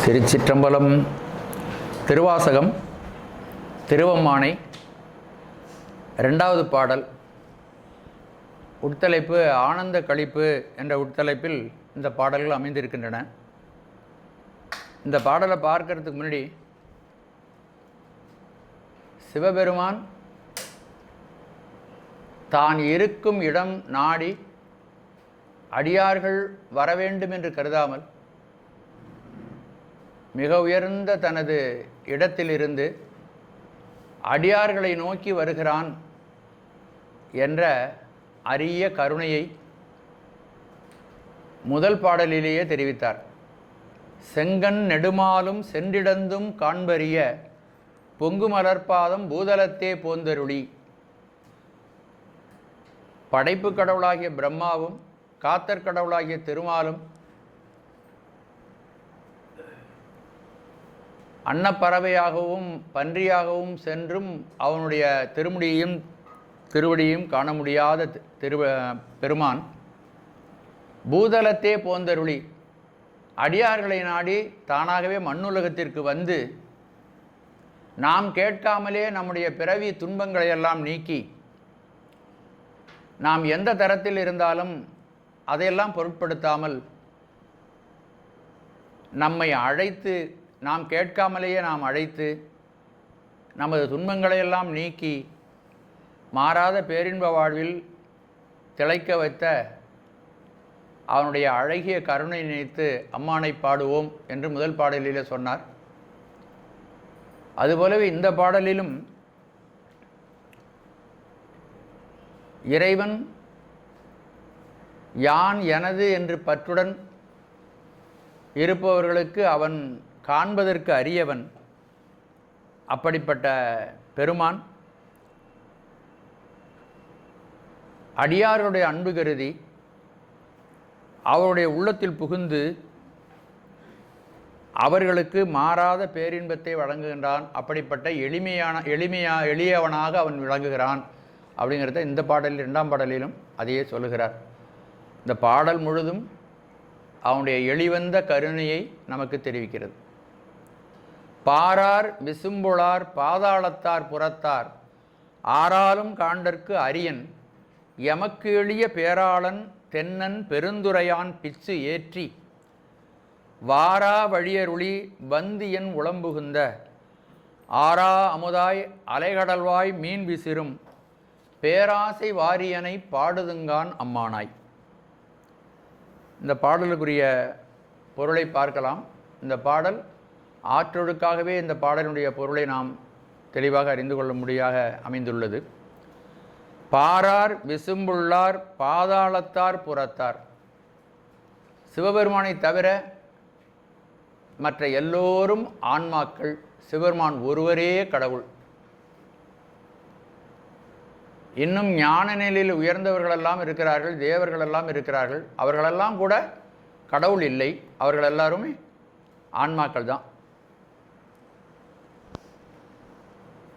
திருச்சிற்றம்பலம். திருவாசகம் திருவம்மானை இரண்டாவது பாடல். உட்தலைப்பு ஆனந்த களிப்பு என்ற உட்தலைப்பில் இந்த பாடல்கள் அமைந்திருக்கின்றன. இந்த பாடலை பார்க்கறதுக்கு முன்னாடி சிவபெருமான் தான் இருக்கும் இடம் நாடி அடியார்கள் வரவேண்டும் என்று கருதாமல் மிக உயர்ந்த தனது இடத்திலிருந்து அடியார்களை நோக்கி வருகிறான் என்ற அரிய கருணையை முதல் பாடலிலேயே தெரிவித்தார். செங்கண் நெடுமாலும் சென்றிடந்தும் காண்பறிய பொங்கு மலர்பாதம் பூதலத்தே போந்தருளி. படைப்பு கடவுளாகிய பிரம்மாவும் காத்தற் கடவுளாகிய திருமாலும் அன்னப்பறவையாகவும் பன்றியாகவும் சென்றும் அவனுடைய திருவடியையும் காண முடியாத பெருமான் பூதலத்தே போந்தருளி அடியார்களை நாடி தானாகவே மண்ணுலகத்திற்கு வந்து நாம் கேட்காமலே நம்முடைய பிறவி துன்பங்களை எல்லாம் நீக்கி நாம் எந்த தரத்தில் இருந்தாலும் அதையெல்லாம் பொருட்படுத்தாமல் நம்மை அழைத்து, நாம் கேட்காமலேயே நாம் அழைத்து நமது துன்பங்களையெல்லாம் நீக்கி மாறாத பேரின்ப வாழ்வில் திளைக்க வைத்த அவனுடைய அழகிய கருணை நினைத்து அம்மானை பாடுவோம் என்று முதல் பாடலிலே சொன்னார். அதுபோலவே இந்த பாடலிலும் இறைவன் யான் எனது என்று பற்றுடன் இருப்பவர்களுக்கு அவன் காண்பதற்கு அரியவன். அப்படிப்பட்ட பெருமான் அடியாருடைய அன்பு கருதி அவருடைய உள்ளத்தில் புகுந்து அவர்களுக்கு மாறாத பேரின்பத்தை வழங்குகின்றான். அப்படிப்பட்ட எளியவனாக அவன் விளங்குகிறான் அப்படிங்கிறத இந்த பாடலில் இரண்டாம் பாடலிலும் அதையே சொல்லுகிறார். இந்த பாடல் முழுதும் அவனுடைய எளிவந்த கருணையை நமக்கு தெரிவிக்கிறது. பாரார் விசும்புளார் பாதாளத்தார் புறத்தார் ஆறாலும் காண்டற்கு அரியன் எமக்கு எளிய பேராளன் தென்னன் பெருந்துரையான் பிச்சு ஏற்றி வாரா வழியருளி வந்தியன் உளம்புகுந்த ஆரா அமுதாய் அலைகடல்வாய் மீன் விசிறும் பேராசை வாரியனை பாடுதுங்கான் அம்மானாய். இந்த பாடலுக்குரிய பொருளை பார்க்கலாம். இந்த பாடல் ஆற்றொழுக்காகவே இந்த பாடலுடைய பொருளை நாம் தெளிவாக அறிந்து கொள்ள முடியாக அமைந்துள்ளது. பாரார் விசும்புள்ளார் பாதாளத்தார் புறத்தார். சிவபெருமானை தவிர மற்ற எல்லோரும் ஆன்மாக்கள், சிவபெருமான் ஒருவரே கடவுள். இன்னும் ஞான நிலையில் உயர்ந்தவர்களெல்லாம் இருக்கிறார்கள், தேவர்களெல்லாம் இருக்கிறார்கள். அவர்களெல்லாம் கூட கடவுள் இல்லை, அவர்கள் எல்லாருமே ஆன்மாக்கள் தான்.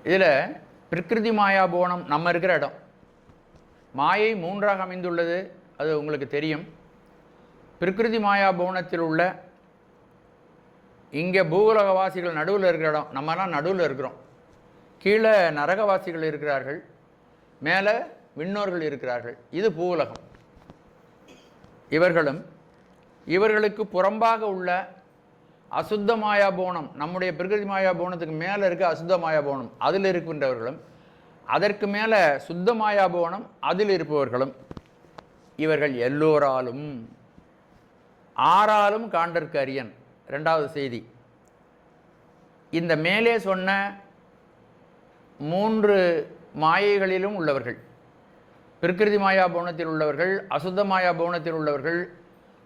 இதில் பிரகிருதி மாயா புவனம் நம்ம இருக்கிற இடம். மாயை மூன்றாக அமைந்துள்ளது, அது உங்களுக்கு தெரியும். பிரகிருதி மாயா புவனத்தில் உள்ள இங்கே பூவுலகவாசிகள் நடுவில் இருக்கிற இடம். நம்மலாம் நடுவில் இருக்கிறோம். கீழே நரகவாசிகள் இருக்கிறார்கள், மேலே விண்ணோர்கள் இருக்கிறார்கள். இது பூவுலகம். இவர்களுக்கு புறம்பாக உள்ள அசுத்த மாயாபோனம், நம்முடைய பிரகிருதி மாயாபோனத்துக்கு மேலே இருக்க அசுத்த மாயாபோனம், அதில் இருக்கின்றவர்களும், அதற்கு மேலே சுத்த மாயாபோனம், அதில் இருப்பவர்களும், இவர்கள் எல்லோராலும் ஆறாலும் காண்டற்கு அரியன். இரண்டாவது செய்தி, இந்த மேலே சொன்ன மூன்று மாயைகளிலும் உள்ளவர்கள், பிரகிருதி மாயா பவனத்தில் உள்ளவர்கள், அசுத்த மாயா பவனத்தில் உள்ளவர்கள்,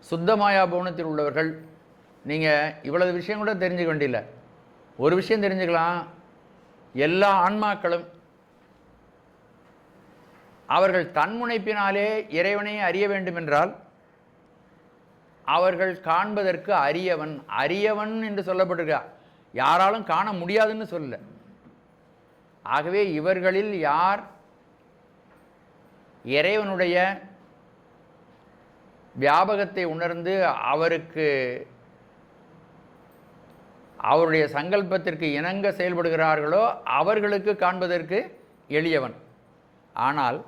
சுத்த மாயா பவனத்தில் உள்ளவர்கள். நீங்கள் இவ்வளவு விஷயம் கூட தெரிஞ்சுக்க வேண்டியில்லை. ஒரு விஷயம் தெரிஞ்சுக்கலாம். எல்லா ஆன்மாக்களும் அவர்கள் தன்முனைப்பினாலே இறைவனை அறிய வேண்டுமென்றால் அவர்கள் காண்பதற்கு அரியவன் என்று சொல்லப்பட்டிருக்கிறார். யாராலும் காண முடியாதுன்னு சொல்லல. ஆகவே இவர்களில் யார் இறைவனுடைய வியாபகத்தை உணர்ந்து அவருக்கு அவருடைய சங்கல்பத்திற்கு இணங்க செயல்படுகிறார்களோ அவர்களுக்கு காண்பதற்கு எளியவன். ஆனால்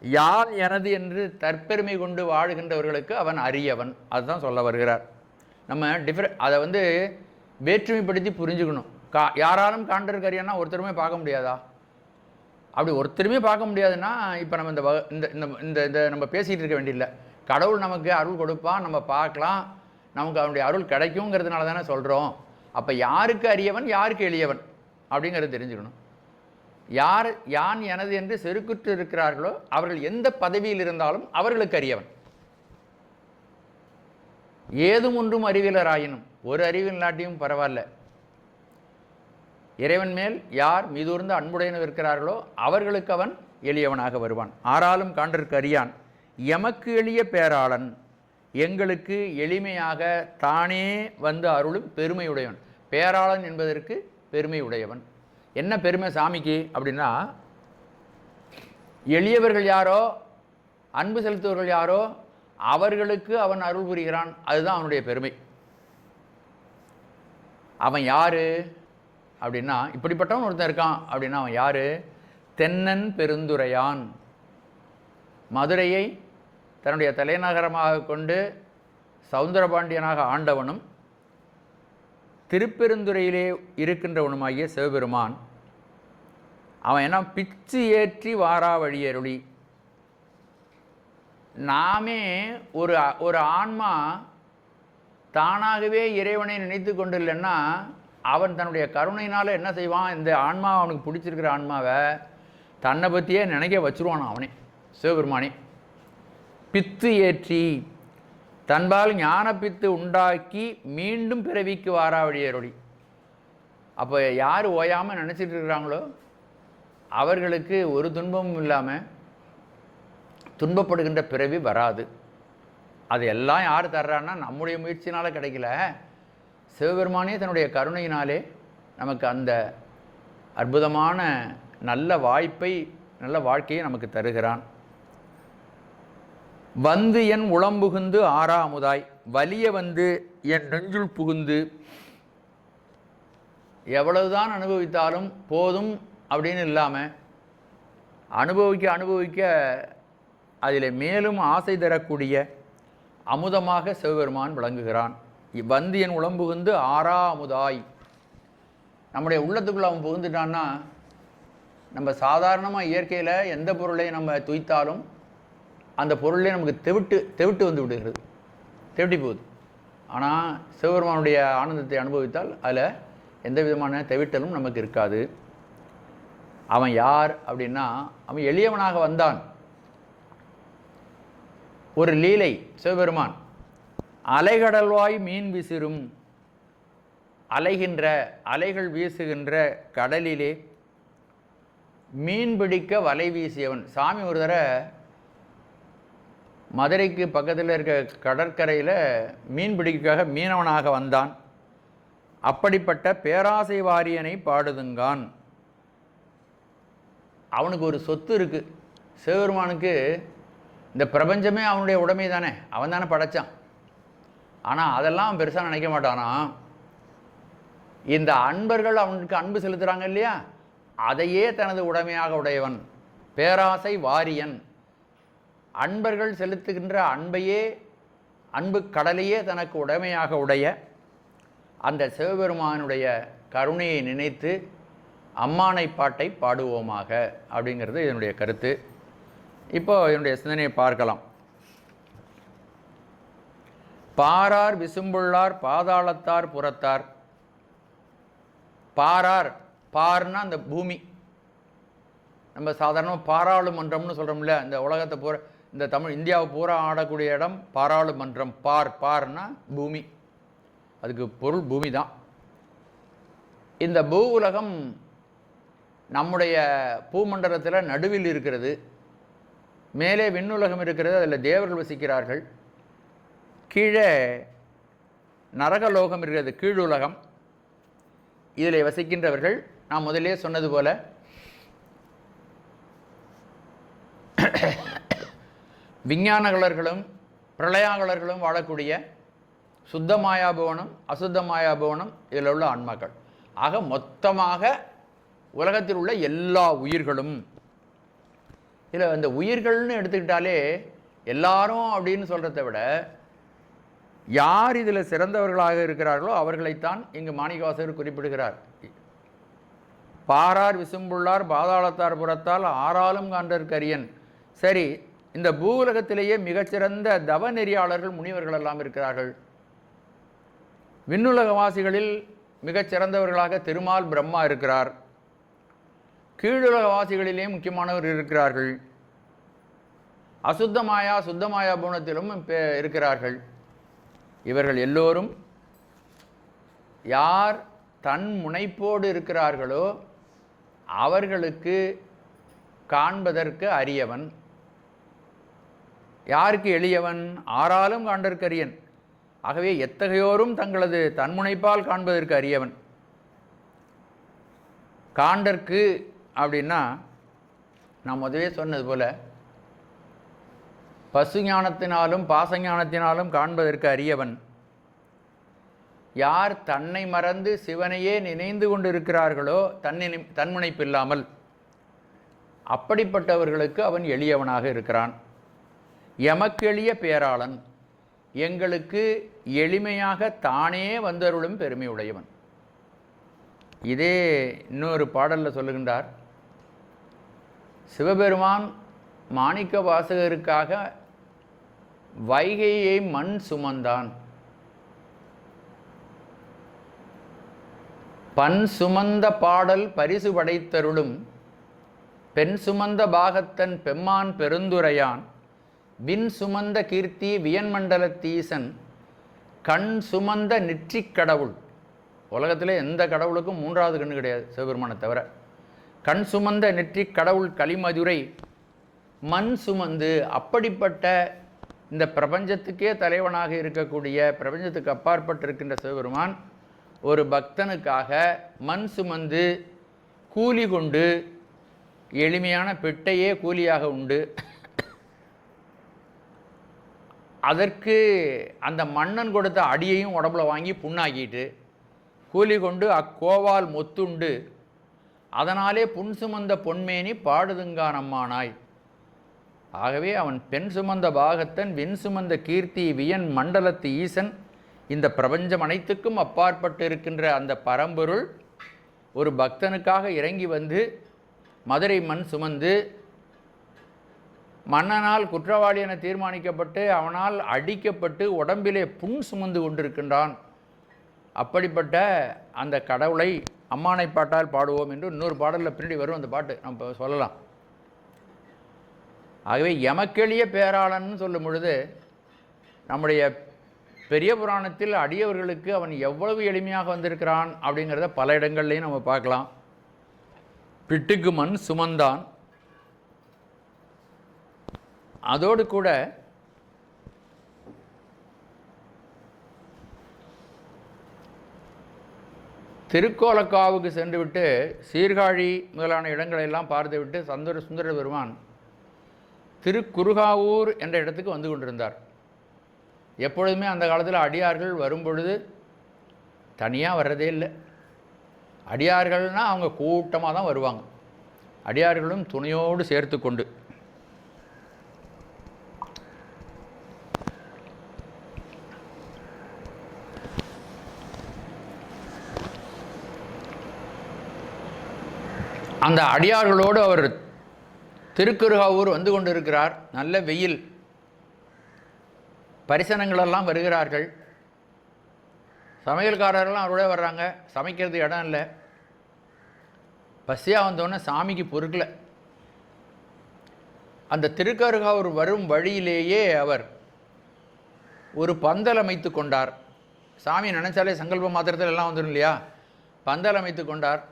யான் எனது என்று தற்பெருமை கொண்டு வாழுகின்றவர்களுக்கு அவன் அரியவன். அதுதான் சொல்ல வருகிறார். நம்ம அதை வேற்றுமைப்படுத்தி புரிஞ்சுக்கணும். யாராலும் காண்றதுக்கு அரியன்னா ஒருத்தருமே பார்க்க முடியாதா? அப்படி ஒருத்தருமே பார்க்க முடியாதுன்னா இப்போ நம்ம இந்த நம்ம பேசிகிட்டு இருக்க வேண்டியதில்லை. கடவுள் நமக்கு அருள் கொடுப்பான், நம்ம பார்க்கலாம், நமக்கு அவனுடைய அருள் கிடைக்குங்கிறதுனால தானே சொல்கிறோம். அப்போ யாருக்கு அரியவன் யாருக்கு எளியவன் அப்படிங்கிறத தெரிஞ்சுக்கணும். யார் யான் எனது என்று செருக்குற்று இருக்கிறார்களோ அவர்கள் எந்த பதவியில் இருந்தாலும் அவர்களுக்கு அரியவன். ஏதும் ஒன்றும் அறிவிலராயினும், ஒரு அறிவில் நாட்டியும் பரவாயில்ல, இறைவன் மேல் யார் மீதூர்ந்த அன்புடையனர் இருக்கிறார்களோ அவர்களுக்கு அவன் எளியவனாக வருவான். ஆறாலும் காண்றற்கு அறியான் எமக்கு எளிய பேராளன், எங்களுக்கு எளிமையாக தானே வந்து அருளும் பெருமையுடையவன். பேராளன் என்பதற்கு பெருமை உடையவன். என்ன பெருமை சாமிக்கு அப்படின்னா, எளியவர்கள் யாரோ, அன்பு செலுத்துவர்கள் யாரோ அவர்களுக்கு அவன் அருள் புரிகிறான். அதுதான் அவனுடைய பெருமை. அவன் யாரு அப்படின்னா, இப்படிப்பட்டவன் ஒருத்தன் இருக்கான் அப்படின்னா அவன் யாரு? தென்னன் பெருந்துரையான். மதுரையை தன்னுடைய தலைநகரமாக கொண்டு சவுந்தரபாண்டியனாக ஆண்டவனும் திருப்பெருந்துறையிலே இருக்கின்றவனுமாகிய சிவபெருமான். அவன் என்ன பிச்சு ஏற்றி வாரா வழியருளி. நாமே ஒரு ஆன்மா தானாகவே இறைவனை நினைத்து கொண்டு இல்லைன்னா அவன் தன்னுடைய கருணையினால் என்ன செய்வான்? இந்த ஆன்மா அவனுக்கு பிடிச்சிருக்கிற ஆன்மாவை தன்னை பற்றியே நினைக்க வச்சுருவான் அவனே, சிவபெருமானே. பித்து ஏற்றி தன்பால் ஞான பித்து உண்டாக்கி மீண்டும் பிறவிக்கு வாரா வழியருளி. அப்போ யார் ஓயாமல் நினச்சிட்டு இருக்கிறாங்களோ அவர்களுக்கு ஒரு துன்பமும் இல்லாமல் துன்பப்படுகின்ற பிறவி வராது. அது எல்லாம் யார் தர்றான்னா நம்முடைய முயற்சினால் கிடைக்கல, சிவபெருமானே தன்னுடைய கருணையினாலே நமக்கு அந்த அற்புதமான நல்ல வாய்ப்பை, நல்ல வாழ்க்கையை நமக்கு தருகிறான். வந்து என் உளம்புகுந்து ஆறாமுதாய் வலிய வந்து என் நெஞ்சுள் புகுந்து. எவ்வளவுதான் அனுபவித்தாலும் போதும் அப்படின்னு இல்லாமல் அனுபவிக்க அதில் மேலும் ஆசை தரக்கூடிய அமுதமாக சிவபெருமான் விளங்குகிறான். வந்து என் உளம்புகுந்து ஆறாமுதாய். நம்முடைய உள்ளத்துக்குள்ளே அவன் புகுந்துட்டான்னா, நம்ம சாதாரணமாக இயற்கையில் எந்த பொருளை நம்ம துய்த்தாலும் அந்த பொருளே நமக்கு தெவிட்டு வந்து விடுகிறது, தெவிட்டி போகுது. ஆனால் சிவபெருமானுடைய ஆனந்தத்தை அனுபவித்தால் அதில் எந்த விதமான தெவிட்டலும் நமக்கு இருக்காது. அவன் யார் அப்படின்னா, அவன் எளியவனாக வந்தான். ஒரு லீலை சிவபெருமான். அலைகடல்வாய் மீன் விசிறும், அலைகள் வீசுகின்ற கடலிலே மீன் பிடிக்க வலை வீசியவன். சாமி ஒரு தடவை மதுரைக்கு பக்கத்தில் இருக்க கடற்கரையில் மீன் பிடிக்காக மீனவனாக வந்தான். அப்படிப்பட்ட பேராசை வாரியனை பாடுதுங்கான். அவனுக்கு ஒரு சொத்து இருக்குது. சிவபெருமானுக்கு இந்த பிரபஞ்சமே அவனுடைய உடைமை தானே, அவன் தானே படைத்தான். ஆனால் அதெல்லாம் பெருசாக நினைக்க மாட்டானா. இந்த அன்பர்கள் அவனுக்கு அன்பு செலுத்துகிறாங்க இல்லையா, அதையே தனது உடைமையாக உடையவன் பேராசை வாரியன். அன்பர்கள் செலுத்துகின்ற அன்பு கடலையே தனக்கு உடைமையாக உடைய அந்த சிவபெருமானுடைய கருணையை நினைத்து அம்மானை பாட்டை பாடுவோமாக அப்படிங்கிறது என்னுடைய கருத்து. இப்போ என்னுடைய சிந்தனையை பார்க்கலாம். பாரார் விசும்புள்ளார் பாதாளத்தார் புறத்தார். பார்னா அந்த பூமி. நம்ம சாதாரணமாக பாராளுமன்றம்னு சொல்கிறோம்ல, இந்த உலகத்தை இந்த இந்தியாவை பூரா ஆடக்கூடிய இடம் பாராளுமன்றம். பார்னா பூமி, அதுக்கு பொருள் பூமி தான். இந்த பூ உலகம் நம்முடைய பூமண்டலத்தில் நடுவில் இருக்கிறது. மேலே விண்ணுலகம் இருக்கிறது, அதில் தேவர்கள் வசிக்கிறார்கள். கீழே நரகலோகம் இருக்கிறது, கீழுலகம். இதில் வசிக்கின்றவர்கள் நான் முதலே சொன்னது போல விஞ்ஞானகலர்களும் பிரளயாகலர்களும் வாழக்கூடிய சுத்த மாயாபவனம், அசுத்த மாயாபவனம், இதில் உள்ள ஆன்மாக்கள். ஆக மொத்தமாக உலகத்தில் உள்ள எல்லா உயிர்களும். இதில் அந்த உயிர்கள்னு எடுத்துக்கிட்டாலே எல்லாரும் அப்படின்னு சொல்கிறத விட யார் இதில் சிறந்தவர்களாக இருக்கிறார்களோ அவர்களைத்தான் இங்கு மாணிக்கவாசகர் குறிப்பிடுகிறார். பாரார் விசும்புள்ளார் பாதாளத்தார் புறத்தால் ஆறாலும் காண்டற்கரியன். சரி, இந்த பூவுலகத்திலேயே மிகச்சிறந்த தவ நெறியாளர்கள் முனிவர்கள் எல்லாம் இருக்கிறார்கள். விண்ணுலகவாசிகளில் மிகச்சிறந்தவர்களாக திருமால் பிரம்மா இருக்கிறார். கீழுலகவாசிகளிலே முக்கியமானவர் இருக்கிறார்கள். அசுத்தமாயா சுத்தமாயா பூணத்திலும் இருக்கிறார்கள். இவர்கள் எல்லோரும் யார் தன் முனைப்போடு இருக்கிறார்களோ அவர்களுக்கு காண்பதற்கு அரியவன். யாருக்கு எளியவன்? ஆறாலும் காண்டற்கரியன். ஆகவே எத்தகையோரும் தங்களது தன்முனைப்பால் காண்பதற்கு அரியவன். காண்டற்கு அப்படின்னா நான் முதவே சொன்னது போல பசு ஞானத்தினாலும் பாசஞானத்தினாலும் காண்பதற்கு அரியவன். யார் தன்னை மறந்து சிவனையே நினைந்து கொண்டு இருக்கிறார்களோ தன்முனைப்பில்லாமல், அப்படிப்பட்டவர்களுக்கு அவன் எளியவனாக இருக்கிறான். எமக்கெளிய பேராளன், எங்களுக்கு எளிமையாக தானே வந்தருளும் பெருமை உடையவன். இதே இன்னொரு பாடலில் சொல்லுகின்றார். சிவபெருமான் மாணிக்க வாசகருக்காக வைகையை மண் சுமந்தான். பண் சுமந்த பாடல் பரிசு படைத்தருளும் பெண் சுமந்த பாகத்தன் பெம்மான் பெருந்துரையான் விண் சுமந்த கீர்த்தி வியன்மண்டலத்தீசன் கண் சுமந்த நெற்றிக் கடவுள். உலகத்தில் எந்த கடவுளுக்கும் மூன்றாவது கண்ணு கிடையாது சிவபெருமானை தவிர. கண் சுமந்த நெற்றிக் கடவுள் கலிமதுரை மண் சுமந்து, அப்படிப்பட்ட இந்த பிரபஞ்சத்துக்கே தலைவனாக இருக்கக்கூடிய, பிரபஞ்சத்துக்கு அப்பாற்பட்டிருக்கின்ற சிவபெருமான் ஒரு பக்தனுக்காக மண் சுமந்து கூலி கொண்டு, எளிமையான பெட்டையே கூலியாக உண்டு, அதற்கு அந்த மன்னன் கொடுத்த அடியையும் உடம்புல வாங்கி புண்ணாக்கிட்டு கூலி கொண்டு அக்கோவால் மொத்துண்டு அதனாலே புன் சுமந்த பொன்மேனி பாடுதுங்கான் அம்மானாய். ஆகவே அவன் பெண் சுமந்த பாகத்தன் விண் சுமந்த கீர்த்தி வியன் மண்டலத்து ஈசன், இந்த பிரபஞ்சம் அனைத்துக்கும் அப்பாற்பட்டு இருக்கின்ற அந்த பரம்பொருள் ஒரு பக்தனுக்காக இறங்கி வந்து மதுரை மண் சுமந்து மன்னனால் குற்றவாளி என தீர்மானிக்கப்பட்டு அவனால் அடிக்கப்பட்டு உடம்பிலே புண் சுமந்து கொண்டிருக்கின்றான். அப்படிப்பட்ட அந்த கடவுளை அம்மானை பாட்டால் பாடுவோம் என்று இன்னொரு பாடலில் பின்னாடி வரும். அந்த பாட்டு நம்ம சொல்லலாம். ஆகவே எமக்கெளிய பேராளன் சொல்லும் பொழுது நம்முடைய பெரிய புராணத்தில் அடியவர்களுக்கு அவன் எவ்வளவு எளிமையாக வந்திருக்கிறான் அப்படிங்கிறத பல இடங்கள்லையும் நம்ம பார்க்கலாம். பிட்டுக்கு மண் சுமந்தான். அதோடு கூட திருக்கோலக்காவுக்கு சென்றுவிட்டு சீர்காழி முதலான இடங்களெல்லாம் பார்த்துவிட்டு சுந்தர பெருமான் திருக்குறுகாவூர் என்ற இடத்துக்கு வந்து கொண்டிருந்தார். எப்பொழுதுமே அந்த காலத்தில் அடியார்கள் வரும்பொழுது தனியாக வர்றதே இல்லை. அடியார்கள்னால் அவங்க கூட்டமாக தான் வருவாங்க. அடியார்களும் துணையோடு சேர்த்து கொண்டு. அந்த அடியார்களோடு அவர் திருக்குறுகாவூர் வந்து கொண்டிருக்கிறார். நல்ல வெயில், பரிசனங்களெல்லாம் வருகிறார்கள். சமையல்காரர்கள்லாம் அவரோட வர்றாங்க. சமைக்கிறது இடம் இல்லை. பசியாக வந்தோடனே சாமிக்கு பொறுக்கலை. அந்த திருக்கருகாவூர் வரும் வழியிலேயே அவர் ஒரு பந்தல் அமைத்து கொண்டார். சாமி நினச்சாலே சங்கல்ப மாத்திரத்தில் எல்லாம் வந்துடும் இல்லையா? பந்தல் அமைத்து கொண்டார்.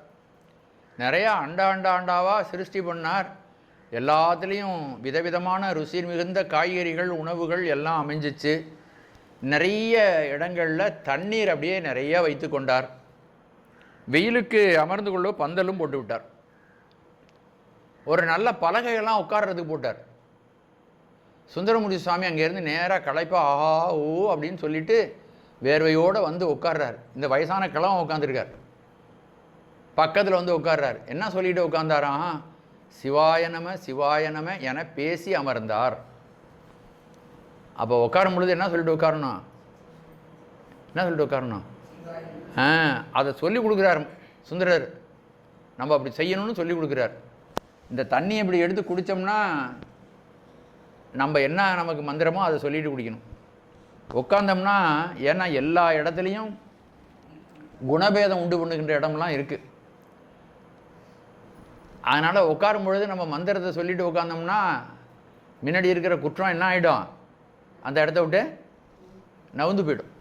நிறையா அண்டாவாக சிருஷ்டி பண்ணார். எல்லாத்துலேயும் விதவிதமான ருசி மிகுந்த காய்கறிகள், உணவுகள் எல்லாம் அமைஞ்சிச்சு. நிறைய இடங்களில் தண்ணீர் அப்படியே நிறைய வைத்து கொண்டார். வெயிலுக்கு அமர்ந்து கொள்ள பந்தலும் போட்டு விட்டார். ஒரு நல்ல பலகையெல்லாம் உட்கார்றதுக்கு போட்டார். சுந்தரமூர்த்தி சுவாமி அங்கேருந்து நேராக களைப்பா ஆஹா ஓ அப்படின்னு சொல்லிட்டு வேர்வையோடு வந்து உட்கார்றார். இந்த வயசான கிழவன் உட்காந்துருக்கார், பக்கத்தில் வந்து உட்கார்றார். என்ன சொல்லிட்டு உட்கார்ந்தாராம்? சிவாய நம சிவாய நம என பேசி அமர்ந்தார். அப்போ உட்காரும் பொழுது என்ன சொல்லிட்டு உட்காரணும்? என்ன சொல்லிட்டு உட்காரணும்? அதை சொல்லி கொடுக்குறார் சுந்தரர். நம்ம அப்படி செய்யணும்னு சொல்லி கொடுக்குறார். இந்த தண்ணியை இப்படி எடுத்து குடித்தோம்னா நம்ம என்ன நமக்கு மந்திரமோ அதை சொல்லிட்டு குடிக்கணும். உட்காந்தோம்னா, ஏன்னா எல்லா இடத்துலையும் குணபேதம் உண்டு பண்ணுகின்ற இடம்லாம் இருக்குது. அதனால் உட்காரும் பொழுது நம்ம மந்திரத்தை சொல்லிட்டு உட்காந்தோம்னா முன்னாடி இருக்கிற குற்றம் என்ன ஆகிடும்? அந்த இடத்த விட்டு நவுந்து போயிடும்.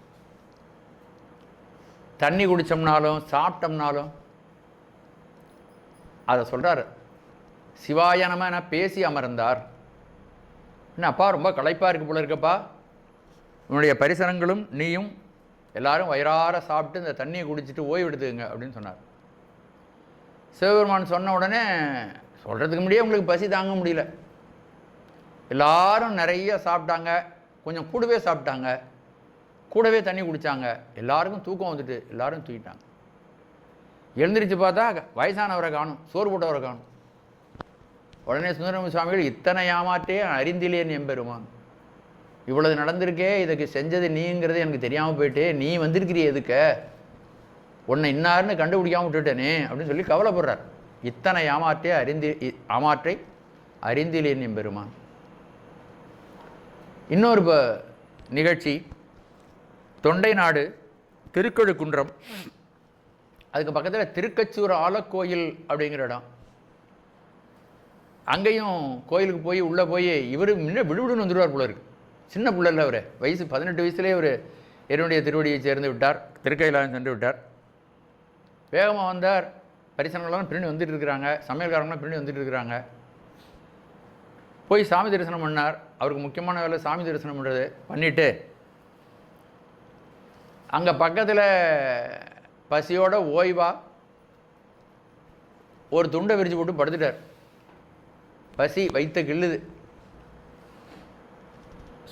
தண்ணி குடித்தோம்னாலும் சாப்பிட்டோம்னாலும் அதை சொல்கிறார். சிவாய நம என பேசி அமர்ந்தார். என்னப்பா ரொம்ப களைப்பாக இருக்குது போல இருக்கப்பா, உன்னுடைய பரிசனங்களும் நீயும் எல்லாரும் வயிறார சாப்பிட்டு இந்த தண்ணியை குடிச்சிட்டு ஓய்வு எடுத்துங்க அப்படின்னு சொன்னார். சிவபெருமான் சொன்ன உடனே சொல்கிறதுக்கு முன்னாடியே உங்களுக்கு பசி தாங்க முடியல. எல்லாரும் நிறைய சாப்பிட்டாங்க, கொஞ்சம் கூடவே சாப்பிட்டாங்க, கூடவே தண்ணி குடித்தாங்க. எல்லாருக்கும் தூக்கம் வந்துட்டு எல்லாரும் தூக்கிட்டாங்க. எழுந்திரிச்சு பார்த்தா வயசானவரை காணும், சோறு போட்டவரை காணும். உடனே சுந்தரம சுவாமிகள், இத்தனை ஏமாற்றே அறிந்திலேன் எம்பெருமான், இவ்வளவு நடந்திருக்கே, இதுக்கு செஞ்சது நீங்கிறது எனக்கு தெரியாமல் போயிட்டு, நீ வந்திருக்கிறிய எதுக்க, உன்னை இன்னாருன்னு கண்டுபிடிக்காமல் விட்டுட்டேனே அப்படின்னு சொல்லி கவலைப்படுறார். இத்தனை ஏமாற்றை அறிந்திலேன் எம்பெருமான். இன்னொரு நிகழ்ச்சி, தொண்டை நாடு திருக்கழுக்குன்றம், அதுக்கு பக்கத்தில் திருக்கச்சூர் ஆலக்கோயில் அப்படிங்கிற இடம். அங்கேயும் கோயிலுக்கு போய் உள்ளே போய் இவர் முன்ன விடுவிடுன்னு வந்துடுவார் போல இருக்கு. சின்ன பிள்ளை இல்லை அவர், வயசு 18 வயசுலேயே அவர் என்னுடைய திருவடியை சேர்ந்து விட்டார், திருக்கையிலாயம் சென்று விட்டார். வேகமாக வந்தார். பரிசனங்கள்லாம் பின்னாடி வந்துட்டு இருக்கிறாங்க, சமையல்காரங்களாம் பின்னாடி வந்துட்டு இருக்கிறாங்க. போய் சாமி தரிசனம் பண்ணார். அவருக்கு முக்கியமான வேலை சாமி தரிசனம் பண்ணுறது. பண்ணிவிட்டு அங்கே பக்கத்தில் பசியோட ஓய்வா ஒரு துண்டை விரிச்சு போட்டு படுத்துட்டார். பசி வைத்த கிள்ளுது.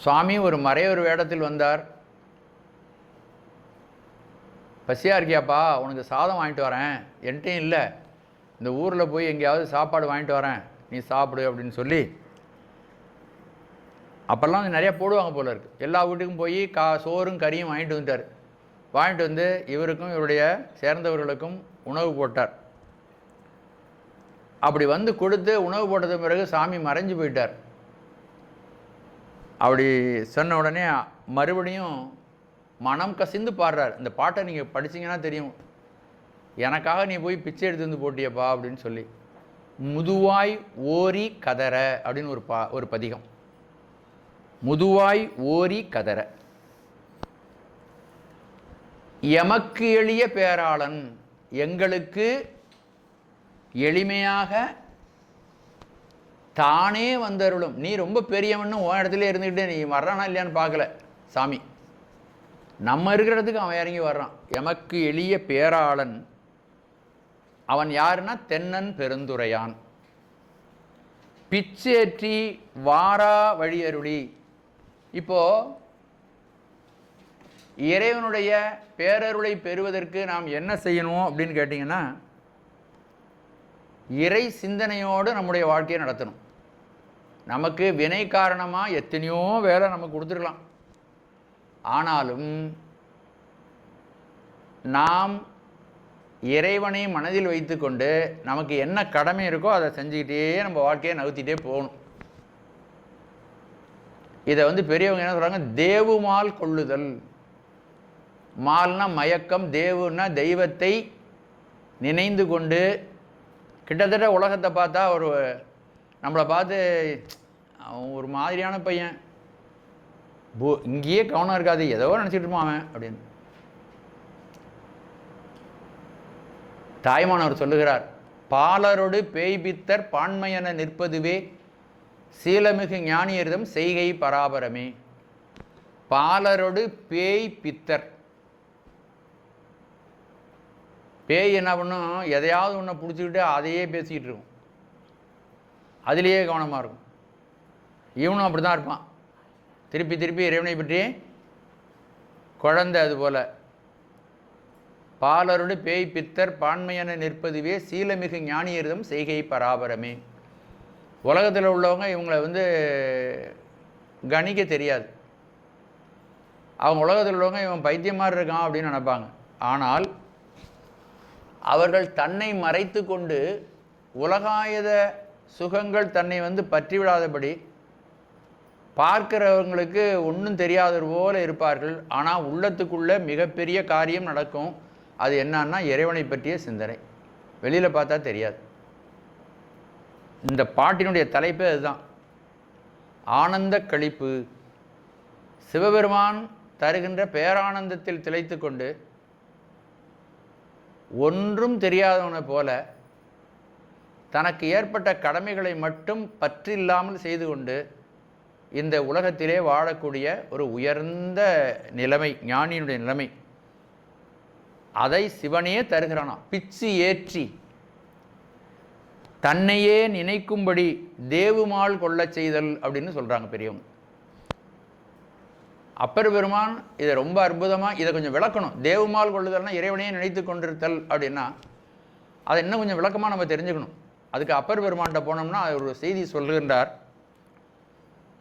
சுவாமி ஒரு மறையொரு வேடத்தில் வந்தார். பசியாக இருக்கியாப்பா, உனக்கு சாதம் வாங்கிட்டு வரேன், என்கிட்டையும் இல்லை, இந்த ஊரில் போய் எங்கேயாவது சாப்பாடு வாங்கிட்டு வரேன், நீ சாப்பிடு அப்படின்னு சொல்லி, அப்போல்லாம் நிறையா போடுவாங்க போல இருக்குது. எல்லா வீட்டுக்கும் போய் சோறும் கறியும் வாங்கிட்டு வந்துட்டார். வாங்கிட்டு வந்து இவருக்கும் இவருடைய சேர்ந்தவர்களுக்கும் உணவு போட்டார். அப்படி வந்து கொடுத்து உணவு போட்டது பிறகு சாமி மறைஞ்சு போயிட்டார். அப்படி சொன்ன உடனே மறுபடியும் மனம் கசிந்து பாடுறார். இந்த பாட்டை நீங்கள் படிச்சிங்கன்னா தெரியும். எனக்காக நீ போய் பிச்சை எடுத்து வந்து போட்டியப்பா அப்படின்னு சொல்லி, முதுவாய் ஓரி கதற அப்படின்னு ஒரு பதிகம். முதுவாய் ஓரி கதற. எமக்கு எளிய பேராளன், எங்களுக்கு எளிமையாக தானே வந்தருளும். நீ ரொம்ப பெரியவன்னு உன் இடத்துல இருந்துக்கிட்டு நீ வர்றானா இல்லையான்னு பார்க்கல சாமி, நம்ம இருக்கிற இடத்துக்கு அவன் இறங்கி வர்றான். எமக்கு எளிய பேராளன், அவன் யாருன்னா தென்னன் பெருந்துரையான். பிச்சேற்றி வாரா வழியருளி. இப்போ இறைவனுடைய பேரருளை பெறுவதற்கு நாம் என்ன செய்யணும் அப்படின்னு கேட்டிங்கன்னா, இறை சிந்தனையோடு நம்முடைய வாழ்க்கையை நடத்தணும். நமக்கு வினை காரணமாக எத்தனையோ வேலை நமக்கு கொடுத்துருக்கலாம். ஆனாலும் நாம் இறைவனை மனதில் வைத்து கொண்டு நமக்கு என்ன கடமை இருக்கோ அதை செஞ்சுக்கிட்டே நம்ம வாழ்க்கையை நகர்த்திட்டே போகணும். இதை பெரியவங்க என்ன சொல்கிறாங்க, தேவுமால் கொள்ளுதல். மால்னா மயக்கம், தேவுன்னா தெய்வத்தை நினைந்து கொண்டு. கிட்டத்தட்ட உலகத்தை பார்த்தா நம்மளை பார்த்து அவன் ஒரு மாதிரியான பையன், இங்கேயே கவனம் இருக்காது, ஏதோ நினச்சிட்டு இருப்பான் அவன் அப்படின்னு. தாய்மானவர் சொல்லுகிறார், பாலரோடு பேய்பித்தர் பான்மையென நிற்பதுவே சீலமிகு ஞானியரிடம் செய்கை பராபரமே. பாலரோடு பேய் பித்தர். பேய் என்ன பண்ணும், எதையாவது ஒன்றை பிடிச்சிக்கிட்டு அதையே பேசிக்கிட்டு இருக்கும், அதிலேயே கவனமாக இருக்கும். இவனும் அப்படி தான் இருப்பான், திருப்பி திருப்பி இறைவனை பற்றி குழந்தை அதுபோல் பாலருடு பேய் பித்தர் பான்மையென நிற்பதுவே சீலமிகு ஞானியர்தம் செய்கை பராபரமே. உலகத்தில் உள்ளவங்க இவங்களை கணிக்க தெரியாது. அவங்க உலகத்தில் உள்ளவங்க இவன் பைத்தியமாக இருக்கான் அப்படின்னு நினைப்பாங்க. ஆனால் அவர்கள் தன்னை மறைத்து கொண்டு உலகாயத சுகங்கள் தன்னை பற்றிவிடாதபடி பார்க்கிறவங்களுக்கு ஒன்றும் தெரியாதது போல இருப்பார்கள். ஆனால் உள்ளத்துக்குள்ளே மிகப்பெரிய காரியம் நடக்கும். அது என்னன்னா இறைவனை பற்றிய சிந்தனை. வெளியில் பார்த்தா தெரியாது. இந்த பாட்டினுடைய தலைப்பே அதுதான், ஆனந்த களிப்பு. சிவபெருமான் தருகின்ற பேரானந்தத்தில் திளைத்து கொண்டு ஒன்றும் தெரியாதவனை போல தனக்கு ஏற்பட்ட கடமைகளை மட்டும் பற்றில்லாமல் செய்து கொண்டு இந்த உலகத்திலே வாழக்கூடிய ஒரு உயர்ந்த நிலைமை, ஞானியினுடைய நிலைமை. அதை சிவனே தருகிறானா. பிச்சு ஏற்றி தன்னையே நினைக்கும்படி தேவுமால் கொள்ள செய்தல் அப்படின்னு சொல்கிறாங்க பெரியவங்க. அப்பர் பெருமான் இதை ரொம்ப அற்புதமாக இதை கொஞ்சம் விளக்கணும். தேவுமால் கொள்ளுதல்னா இறைவனையே நினைத்து கொண்டிருத்தல் அப்படின்னா அதை இன்னும் கொஞ்சம் விளக்கமாக நம்ம தெரிஞ்சுக்கணும். அதுக்கு அப்பர் பெருமான்கிட்ட போனோம்னா ஒரு செய்தி சொல்லுகின்றார்.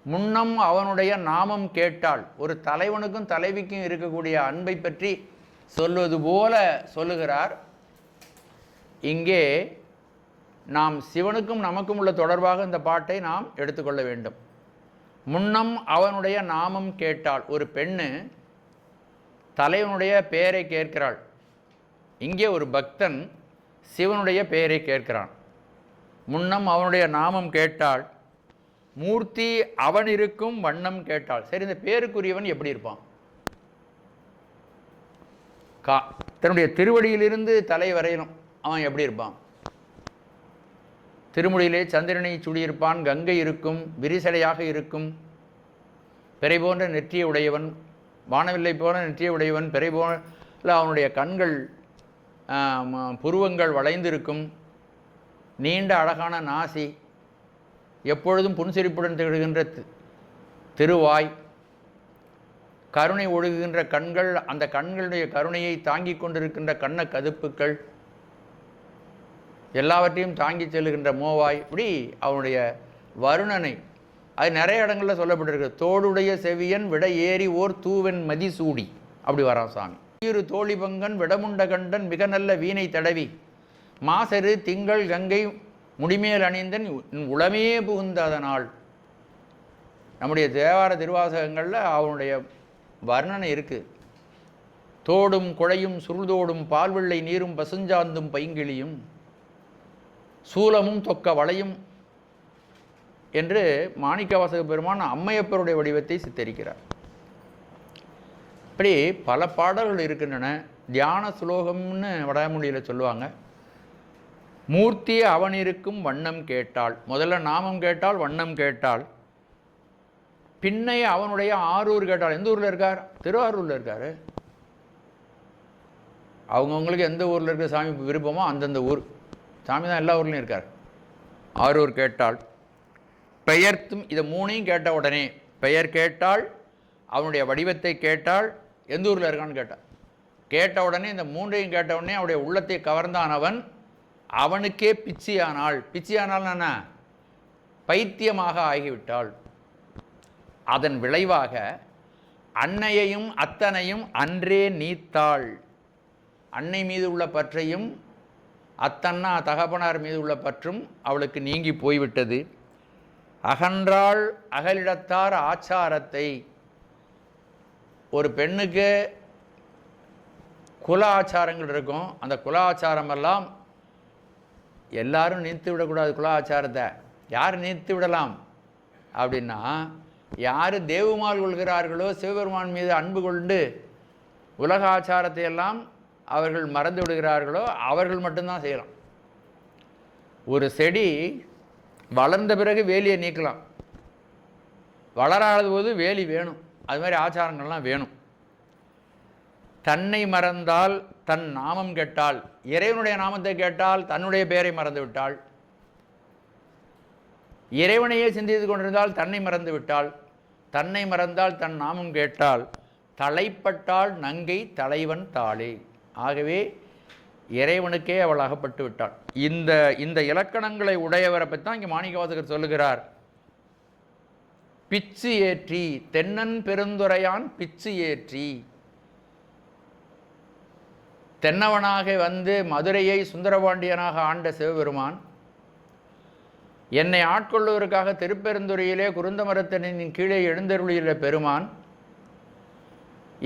முன்னம் அவனுடைய நாமம் கேட்டால், ஒரு தலைவனுக்கும் தலைவிக்கும் இருக்கக்கூடிய அன்பை பற்றி சொல்வது போல சொல்லுகிறார். இங்கே நாம் சிவனுக்கும் நமக்கும் உள்ள தொடர்பாக இந்த பாட்டை நாம் எடுத்துக்கொள்ள வேண்டும். முன்னம் அவனுடைய நாமம் கேட்டாள். ஒரு பெண்ணு தலைவனுடைய பெயரை கேட்கிறாள். இங்கே ஒரு பக்தன் சிவனுடைய பெயரை கேட்கிறான். முன்னம் அவனுடைய நாமம் கேட்டாள், மூர்த்தி அவன் இருக்கும் வண்ணம் கேட்டாள். சரி, இந்த பேருக்குரியவன் எப்படி இருப்பான்? தன்னுடைய திருவடியிலிருந்து தலை வரையணும் அவன் எப்படி இருப்பான்? திருமுடியிலே சந்திரனை சுடியிருப்பான், கங்கை இருக்கும், விரிசடையாக இருக்கும், பிறை போன்ற நெற்றியை உடையவன், வானவில்லை போன்ற நெற்றியை உடையவன், பிறை போல அவனுடைய கண்கள் புருவங்கள் வளைந்திருக்கும், நீண்ட அழகான நாசி, எப்பொழுதும் புன்சிரிப்புடன் திகழ்கின்ற திருவாய், கருணை ஒழுகுகின்ற கண்கள், அந்த கண்களுடைய கருணையை தாங்கி கொண்டிருக்கின்ற கண்ண கதுப்புக்கள், எல்லாவற்றையும் தாங்கி செல்லுகின்ற மோவாய். இப்படி அவனுடைய வருணனை அது நிறைய இடங்களில் சொல்லப்பட்டிருக்கு. தோடுடைய செவியன் விட ஏறி ஓர் தூவன் மதிசூடி அப்படி வரான் சாமி. இரு தோழிபங்கன் விடமுண்ட கண்டன் மிக நல்ல வீணை தடவி மாசரு திங்கள் கங்கை முடிமேல் அணிந்தன் உளமே புகுந்ததனால். நம்முடைய தேவார திருவாசகங்களில் அவனுடைய வர்ணனை இருக்குது. தோடும் குழையும் சுருள்தோடும் பால்வெள்ளை நீரும் பசுஞ்சாந்தும் பைங்கிளியும் சூலமும் தொக்க வளையும் என்று மாணிக்கவாசக பெருமான் அம்மையப்பருடைய வடிவத்தை சித்தரிக்கிறார். இப்படி பல பாடல்கள் இருக்கின்றன. தியான சுலோகம்னு வடமொழியில் சொல்லுவாங்க. மூர்த்தியை அவன் இருக்கும் வண்ணம் கேட்டாள். முதல்ல நாமம் கேட்டால், வண்ணம் கேட்டாள். பின்னைய அவனுடைய ஆரூர் கேட்டாள். எந்த ஊரில் இருக்கார்? திருவாரூரில் இருக்கார். அவங்கவுங்களுக்கு எந்த ஊரில் இருக்கிற சாமி விருப்பமோ அந்தந்த ஊர் சாமி தான் எல்லா ஊர்லேயும் இருக்கார். ஆரூர் கேட்டாள். பெயர்த்தும் இதை மூணையும் கேட்ட உடனே பெயர் கேட்டாள், அவனுடைய வடிவத்தை கேட்டாள், எந்த ஊரில் இருக்கான்னு கேட்டாள். கேட்ட உடனே இந்த மூன்றையும் கேட்ட உடனே அவனுடைய உள்ளத்தை கவர்ந்தான் அவன். அவனுக்கே பிச்சியானாள். பிச்சியானாள் என்ன? பைத்தியமாக ஆகிவிட்டாள். அதன் விளைவாக அன்னையையும் அத்தனையும் அன்றே நீத்தாள். அன்னை மீது உள்ள பற்றையும் அத்தன்னா தகப்பனார் மீது உள்ள பற்றும் அவளுக்கு நீங்கி போய்விட்டது. அகன்றாள் அகலிடத்தார் ஆச்சாரத்தை. ஒரு பெண்ணுக்கு குல ஆச்சாரங்கள் இருக்கும். அந்த குல ஆச்சாரமெல்லாம் எல்லாரும் நீத்து விடக்கூடாது. குல ஆச்சாரத்தை யார் நீத்து விடலாம் அப்படின்னா, யார் தேவுமால் கொள்கிறார்களோ, சிவபெருமான் மீது அன்பு கொண்டு உலக ஆச்சாரத்தை எல்லாம் அவர்கள் மறந்து விடுகிறார்களோ அவர்கள் மட்டும்தான் செய்யலாம். ஒரு செடி வளர்ந்த பிறகு வேலியை நீக்கலாம். வளராத போது வேலி வேணும். அது மாதிரி ஆச்சாரங்கள்லாம் வேணும். தன்னை மறந்தால் தன் நாமம் கேட்டால், இறைவனுடைய நாமத்தை கேட்டால் தன்னுடைய பெயரை மறந்து விட்டாள். இறைவனையே சிந்தித்து கொண்டிருந்தால் தன்னை மறந்து விட்டாள். தன்னை மறந்தால் தன் நாமம் கேட்டால் தலைப்பட்டால் நங்கை தலைவன் தாளே. ஆகவே இறைவனுக்கே அவள் அகப்பட்டு விட்டாள். இந்த இந்த இலக்கணங்களை உடையவரை பற்றி தான் இங்கே மாணிக்கவாசகர் சொல்லுகிறார். பிச்சு ஏற்றி, தென்னன் பெருந்துரையான் பிச்சு ஏற்றி, தென்னவனாக வந்து மதுரையை சுந்தரபாண்டியனாக ஆண்ட சிவபெருமான் என்னை ஆட்கொள்வதற்காக திருப்பெருந்துறையிலே குருந்த மரத்தனின் கீழே எழுந்தருளியுள்ள பெருமான்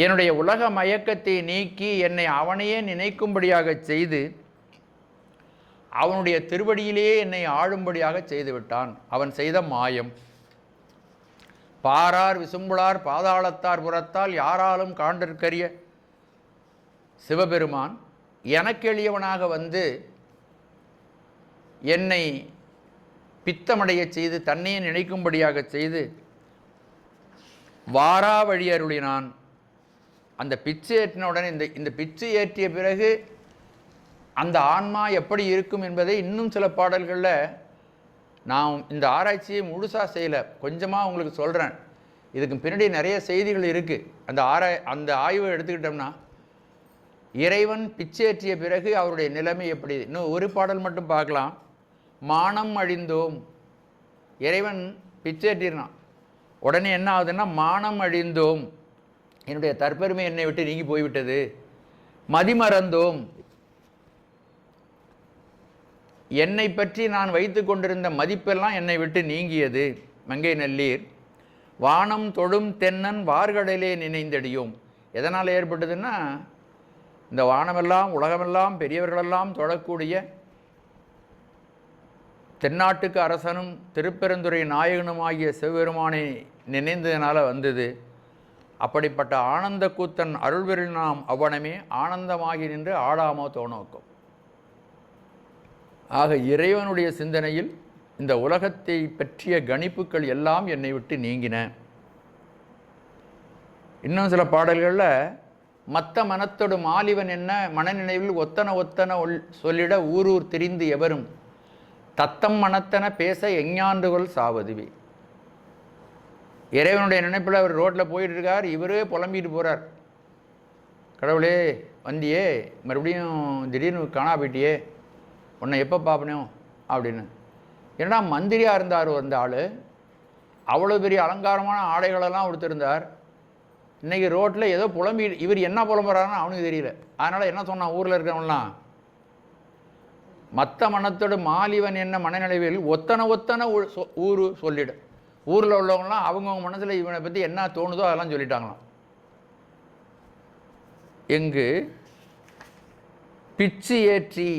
என்னுடைய உலக மயக்கத்தை நீக்கி என்னை அவனையே நினைக்கும்படியாக செய்து அவனுடைய திருவடியிலேயே என்னை ஆளும்படியாக செய்துவிட்டான். அவன் செய்த மாயம். பாரார் விசும்புளார் பாதாளத்தார் புறத்தால் யாராலும் காண்டற்கரிய சிவபெருமான் எனக்கு எளியவனாக வந்து என்னை பித்தமடைய செய்து தன்னையே நினைக்கும்படியாக செய்து வாரா வழி அருளினான். அந்த பிச்சு ஏற்றின உடனே இந்த பிச்சு ஏற்றிய பிறகு அந்த ஆன்மா எப்படி இருக்கும் என்பதை இன்னும் சில பாடல்களில் நான் இந்த ஆராய்ச்சியை முழுசாக செய்யலை, கொஞ்சமாக உங்களுக்கு சொல்கிறேன். இதுக்கு பின்னாடி நிறைய செய்திகள் இருக்குது. அந்த ஆய்வை எடுத்துக்கிட்டோம்னா இறைவன் பிச்சேற்றிய பிறகு அவருடைய நிலைமை எப்படி. இன்னும் ஒரு பாடல் மட்டும் பார்க்கலாம். மானம் அழிந்தோம். இறைவன் பிச்சேற்றினான், உடனே என்ன ஆகுதுன்னா மானம் அழிந்தோம், என்னுடைய தற்பெருமை என்னை விட்டு நீங்கி போய்விட்டது. மதிமறந்தோம், என்னை பற்றி நான் வைத்து கொண்டிருந்த மதிப்பெல்லாம் என்னை விட்டு நீங்கியது. மங்கை நல்லீர் வானம் தொழும் தென்னன் வார்கடலே நினைந்தடியோம். எதனால் ஏற்பட்டதுன்னா இந்த வானமெல்லாம் உலகமெல்லாம் பெரியவர்களெல்லாம் தொழக்கூடிய தென்னாட்டுக்கு அரசனும் திருப்பெருந்துறை நாயகனுமாகிய சிவபெருமானை நினைந்ததுனால வந்தது. அப்படிப்பட்ட ஆனந்த கூத்தன் அருள்வெறில் நாம் அவ்வனமே ஆனந்தமாகி நின்று ஆடாமோ தோணோக்கும். ஆக இறைவனுடைய சிந்தனையில் இந்த உலகத்தை பற்றிய கணிப்புகள் எல்லாம் என்னை விட்டு நீங்கின. இன்னும் சில பாடல்களில் மத்த மனத்தோடு மாலிவன் என்ன மனநினைவில் ஒத்தன ஒத்தன சொல்லிட ஊரூர் திரிந்து எவரும் தத்தம் மனத்தன பேச எஞ்ஞாண்டுகள் சாவதுவே. இறைவனுடைய நினைப்பில் அவர் ரோட்டில் போயிட்டு இருக்கார், இவரே புலம்பிட்டு போகிறார். கடவுளே வந்தியே, மறுபடியும் திடீர்னு காணா போயிட்டியே, உன்னை எப்போ பார்ப்பனோ அப்படின்னு. ஏன்னா மந்திரியாக இருந்தார் அந்த ஆள், அவ்வளோ பெரிய அலங்காரமான ஆடைகளெல்லாம் கொடுத்துருந்தார். இன்றைக்கி ரோட்டில் ஏதோ புலம்பி, இவர் என்ன புலம்புறாருன்னு அவனுக்கு தெரியல. அதனால் என்ன சொன்னான் ஊரில் இருக்கிறவங்களாம், மற்ற மனத்தோடு மாலிவன் என்ன மனநிலைவில் ஒத்தனை ஒத்தனை ஊர் சொல்லிடு. ஊரில் உள்ளவங்களாம் அவங்கவுங்க மனசில் இவனை பற்றி என்ன தோணுதோ அதெல்லாம் சொல்லிட்டாங்களாம். எங்கு பிச்சு ஏற்றி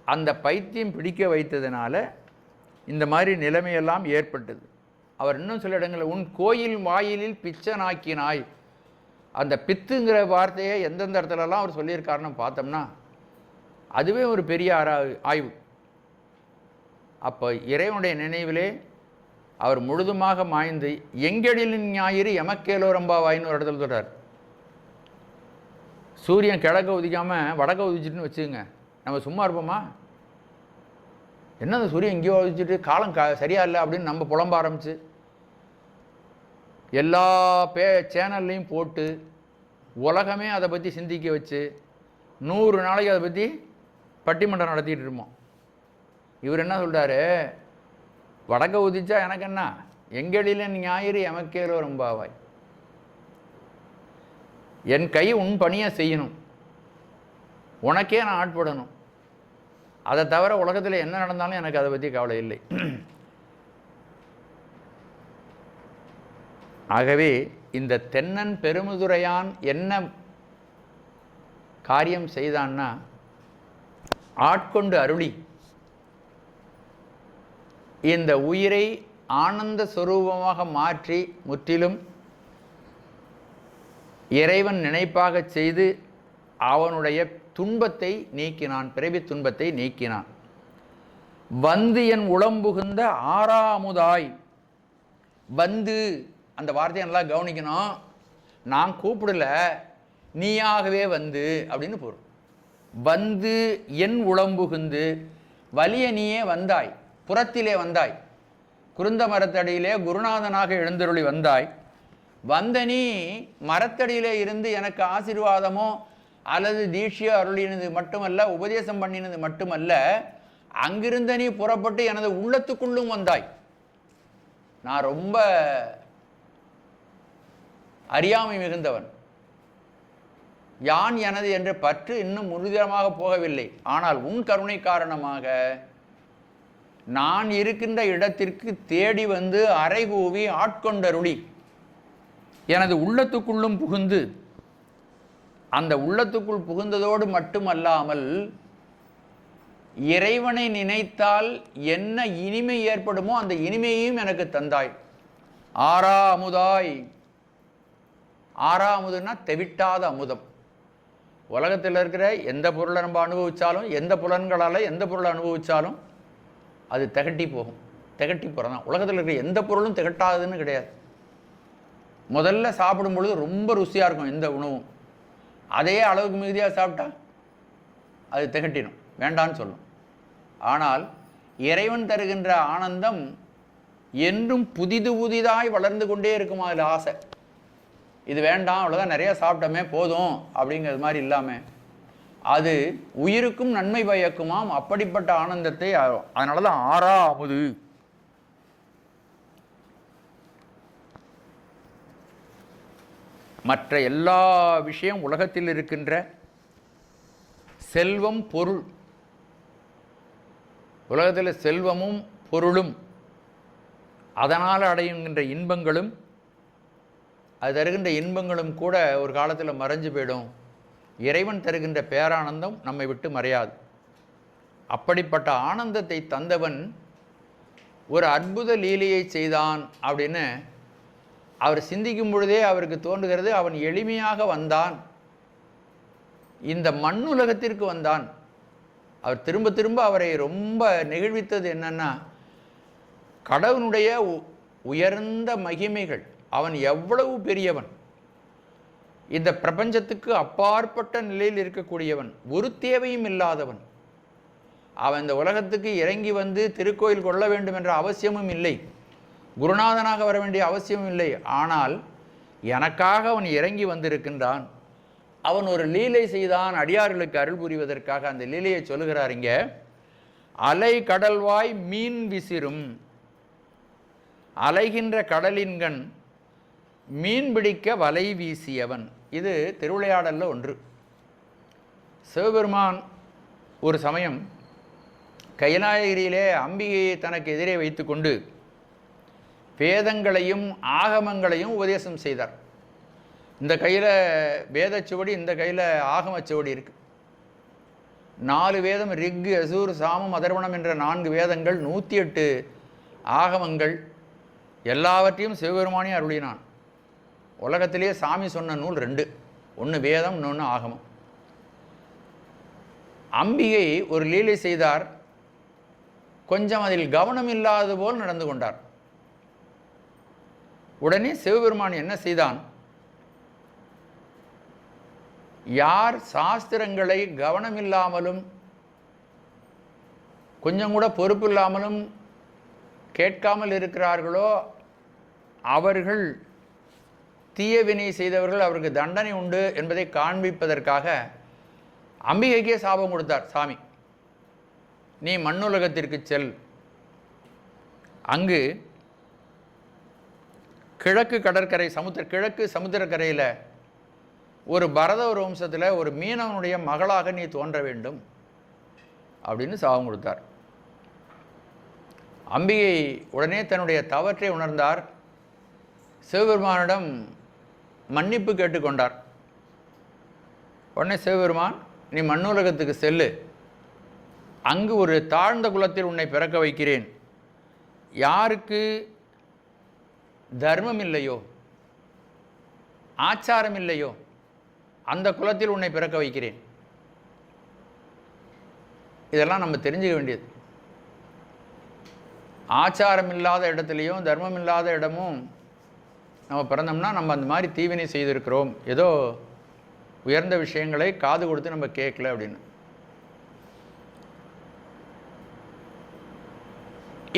அந்த பைத்தியம் பிடிக்க வைத்ததுனால இந்த மாதிரி நிலைமையெல்லாம் ஏற்பட்டது. அவர் இன்னும் சில இடங்களில் உன் கோயில் வாயிலில் பிச்சனாக்கினாய், அந்த பித்துங்கிற வார்த்தையை எந்தெந்த இடத்துலலாம் அவர் சொல்லியிருக்காருன்னு பார்த்தோம்னா அதுவே ஒரு பெரிய ஆய்வு. அப்போ இறைவனுடைய நினைவிலே அவர் முழுதுமாக மாய்ந்து எங்கெழிலின் ஞாயிறு எமக்கேலோரம்பாவாயின்னு ஒரு இடத்துல சொல்கிறார். சூரியன் கிழக்க உதிக்காமல் வடக்க உதிச்சுட்டுன்னு வச்சுக்கோங்க, நம்ம சும்மா இருப்போமா? என்ன அந்த சூரியன் எங்கேயோ உதிச்சுட்டு காலம் சரியா இல்லை அப்படின்னு நம்ம புலம்ப ஆரம்பிச்சு எல்லா சேனல்லையும் போட்டு உலகமே அதை பற்றி சிந்திக்க வச்சு 100 நாளைக்கு அதை பற்றி பட்டிமன்றம் நடத்திட்டு இருப்போம். இவர் என்ன சொல்கிறாரு, வடக்க உதிச்சா எனக்கு என்ன, எங்கெழிலின் ஞாயிறு எமக்கேலோ ரொம்பாவாய், என் கை உன் பணியை செய்யணும், உனக்கே நான் ஆட்படணும், அதை தவிர உலகத்தில் என்ன நடந்தாலும் எனக்கு அதை பற்றி கவலை இல்லை. ஆகவே இந்த தென்னன் பெருமுதுரையான் என்ன காரியம் செய்தான்னா ஆட்கொண்டு அருளி இந்த உயிரை ஆனந்த ஸ்வரூபமாக மாற்றி முற்றிலும் இறைவன் நினைப்பாக செய்து அவனுடைய துன்பத்தை நீக்கினான், பிறவி துன்பத்தை நீக்கினான். வந்து என் உளம்புகுந்த ஆறாமுதாய், வந்து அந்த வார்த்தையை நல்லா கவனிக்கணும். நான் கூப்பிடல, நீயாகவே வந்து அப்படின்னு பொருள். வந்து என் உளம்புகுந்து, வலிய நீயே வந்தாய், புறத்திலே வந்தாய், குருந்த மரத்தடியிலே குருநாதனாக எழுந்தருளி வந்தாய். வந்த நீ மரத்தடியிலே இருந்து எனக்கு ஆசீர்வாதமோ அல்லது தீட்சியோ அருளினது மட்டுமல்ல, உபதேசம் பண்ணினது மட்டுமல்ல, அங்கிருந்த நீ புறப்பட்டு எனது உள்ளத்துக்குள்ளும் வந்தாய். நான் ரொம்ப அறியாமை மிகுந்தவன், யான் எனது என்ற பற்று இன்னும் உறுதியாக போகவில்லை. ஆனால் உன் கருணை காரணமாக நான் இருக்கின்ற இடத்திற்கு தேடி வந்து அறைகூவி ஆட்கொண்டருளி எனது உள்ளத்துக்குள்ளும் புகுந்து, அந்த உள்ளத்துக்குள் புகுந்ததோடு மட்டுமல்லாமல் இறைவனை நினைத்தால் என்ன இனிமை ஏற்படுமோ அந்த இனிமையையும் எனக்கு தந்தாய். ஆறா அமுதாய். ஆறா அமுதுன்னா தெவிட்டாத அமுதம். உலகத்தில் இருக்கிற எந்த பொருளை நம்ம அனுபவித்தாலும், எந்த புலன்களால் எந்த பொருளை அனுபவித்தாலும் அது திகட்டி போகும். திகட்டி போகிறதான். உலகத்தில் இருக்கிற எந்த பொருளும் திகட்டாதுன்னு கிடையாது. முதல்ல சாப்பிடும் பொழுது ரொம்ப ருசியாக இருக்கும் எந்த உணவும். அதே அளவுக்கு மிகுதியாக சாப்பிட்டா அது திகட்டிடும், வேண்டான்னு சொல்லும். ஆனால் இறைவன் தருகின்ற ஆனந்தம் என்றும் புதிது புதிதாய் வளர்ந்து கொண்டே இருக்குமா. அதில் ஆசை, இது வேண்டாம் அவ்வளோதான், நிறைய சாப்பிட்டோமே போதும் அப்படிங்கிறது மாதிரி இல்லாமல் அது உயிருக்கும் நன்மை பயக்குமாம். அப்படிப்பட்ட ஆனந்தத்தை, அதனால தான் ஆறா அமுது. மற்ற எல்லா விஷயம் உலகத்தில் இருக்கின்ற செல்வம் பொருள், உலகத்தில் செல்வமும் பொருளும் அதனால் அடைகின்ற இன்பங்களும், அது தருகின்ற இன்பங்களும் கூட ஒரு காலத்தில் மறைஞ்சு போயிடும். இறைவன் தருகின்ற பேரானந்தம் நம்மை விட்டு மறையாது. அப்படிப்பட்ட ஆனந்தத்தை தந்தவன் ஒரு அற்புத லீலையை செய்தான் அப்படின்னு அவர் சிந்திக்கும் பொழுதே அவருக்கு தோன்றுகிறது. அவன் எளிமையாக வந்தான், இந்த மண்ணுலகத்திற்கு வந்தான். அவர் திரும்ப திரும்ப அவரை ரொம்ப நெகிழ்வித்தது என்னன்னா, கடவுளுடைய உயர்ந்த மகிமைகள், அவன் எவ்வளவு பெரியவன், இந்த பிரபஞ்சத்துக்கு அப்பாற்பட்ட நிலையில் இருக்கக்கூடியவன், ஒரு தேவையும் இல்லாதவன். அவன் இந்த உலகத்துக்கு இறங்கி வந்து திருக்கோயில் கொள்ள வேண்டும் என்ற அவசியமும் இல்லை, குருநாதனாக வர வேண்டிய அவசியமும் இல்லை. ஆனால் எனக்காக அவன் இறங்கி வந்திருக்கின்றான். அவன் ஒரு லீலை செய்தான் அடியார்களுக்கு அருள் புரிவதற்காக. அந்த லீலையை சொல்லுகிறார் இங்க. அலை கடல்வாய் மீன் விசிறும், அலைகின்ற கடலின்கண் மீன் பிடிக்க வலை வீசியவன். இது திருவிளையாடலில் ஒன்று. சிவபெருமான் ஒரு சமயம் கைலாயகிரியிலே அம்பிகையை தனக்கு எதிரே வைத்துக்கொண்டு வேதங்களையும் ஆகமங்களையும் உபதேசம் செய்தார். இந்த கையில் வேதச்சுவடி, இந்த கையில் ஆகமச்சுவடி இருக்குது. 4 வேதம், ரிக், யசூர், சாமம், அதர்வணம் என்ற 4 வேதங்கள், 108 ஆகமங்கள், எல்லாவற்றையும் சிவபெருமானே அருளினான். உலகத்திலேயே சாமி சொன்ன நூல் 2, ஒன்று வேதம், இன்னொன்று ஆகமம். அம்பிகை ஒரு லீலை செய்தார். கொஞ்சம் அதில் கவனம் இல்லாதது போல் நடந்து கொண்டார். உடனே சிவபெருமான் என்ன செய்தான், யார் சாஸ்திரங்களை கவனமில்லாமலும் கொஞ்சம் கூட பொறுப்பு இல்லாமலும் கேட்காமல் இருக்கிறார்களோ அவர்கள் தீய வினை செய்தவர்கள், அவருக்கு தண்டனை உண்டு என்பதை காண்பிப்பதற்காக அம்பிகைக்கே சாபம் கொடுத்தார் சாமி. நீ மண்ணுலகத்திற்கு செல், அங்கு கிழக்கு கடற்கரை கிழக்கு சமுத்திரக்கரையில் ஒரு பரத ஒரு வம்சத்தில் ஒரு மீனவனுடைய மகளாக நீ தோன்ற வேண்டும் அப்படின்னு சாபம் கொடுத்தார். அம்பிகை உடனே தன்னுடைய தவற்றை உணர்ந்தார். சிவபெருமானிடம் மன்னிப்பு கேட்டுக்கொண்டார். உடனே சிவபெருமான், நீ மண்ணுலகத்துக்கு செல்லு, அங்கு ஒரு தாழ்ந்த குலத்தில் உன்னை பிறக்க வைக்கிறேன். யாருக்கு தர்மம் இல்லையோ, ஆச்சாரம் இல்லையோ, அந்த குலத்தில் உன்னை பிறக்க வைக்கிறேன். இதெல்லாம் நம்ம தெரிஞ்சுக்க வேண்டியது. ஆச்சாரம் இல்லாத இடத்துலையும் தர்மம் இல்லாத இடமும் நம்ம பிறந்தோம்னா நம்ம அந்த மாதிரி தீவினை செய்திருக்கிறோம், ஏதோ உயர்ந்த விஷயங்களை காது கொடுத்து நம்ம கேட்கல அப்படின்னு.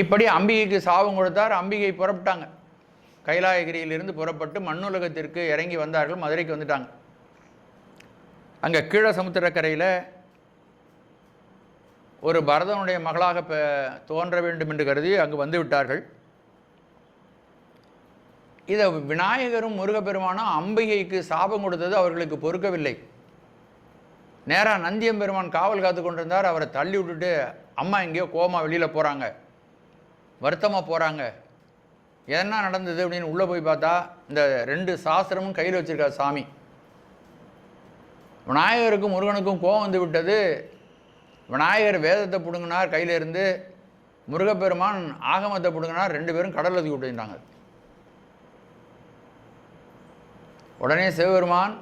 இப்படி அம்பிகைக்கு சாபம் கொடுத்தார். அம்பிகை புறப்பட்டாங்க. கைலாயகிரியிலிருந்து புறப்பட்டு மண்ணுலகத்திற்கு இறங்கி வந்தார்கள். மதுரைக்கு வந்துட்டாங்க. அங்கே கீழ சமுத்திரக்கரையில் ஒரு பரதனுடைய மகளாக தோன்ற வேண்டும் என்று கருதி அங்கு வந்து விட்டார்கள். இதை விநாயகரும் முருகப்பெருமானும் அம்பிகைக்கு சாபம் கொடுத்தது அவர்களுக்கு பொறுக்கவில்லை. நேராக நந்தியம்பெருமான் காவல் காத்து கொண்டிருந்தார். அவரை தள்ளி விட்டுட்டு, அம்மா எங்கேயோ கோமா வெளியில் போகிறாங்க, வருத்தமாக போகிறாங்க, என்ன நடந்தது அப்படின்னு உள்ளே போய் பார்த்தா இந்த 2 சாஸ்திரமும் கையில் வச்சுருக்கார் சாமி. விநாயகருக்கும் முருகனுக்கும் கோபம் வந்து விட்டது. விநாயகர் வேதத்தை பிடுங்கினார் கையில் இருந்து, முருகப்பெருமான் ஆகமத்தை பிடுங்கினார். 2 பேரும் கடலில் தூக்கி விட்டுட்டாங்க. உடனே சிவபெருமான்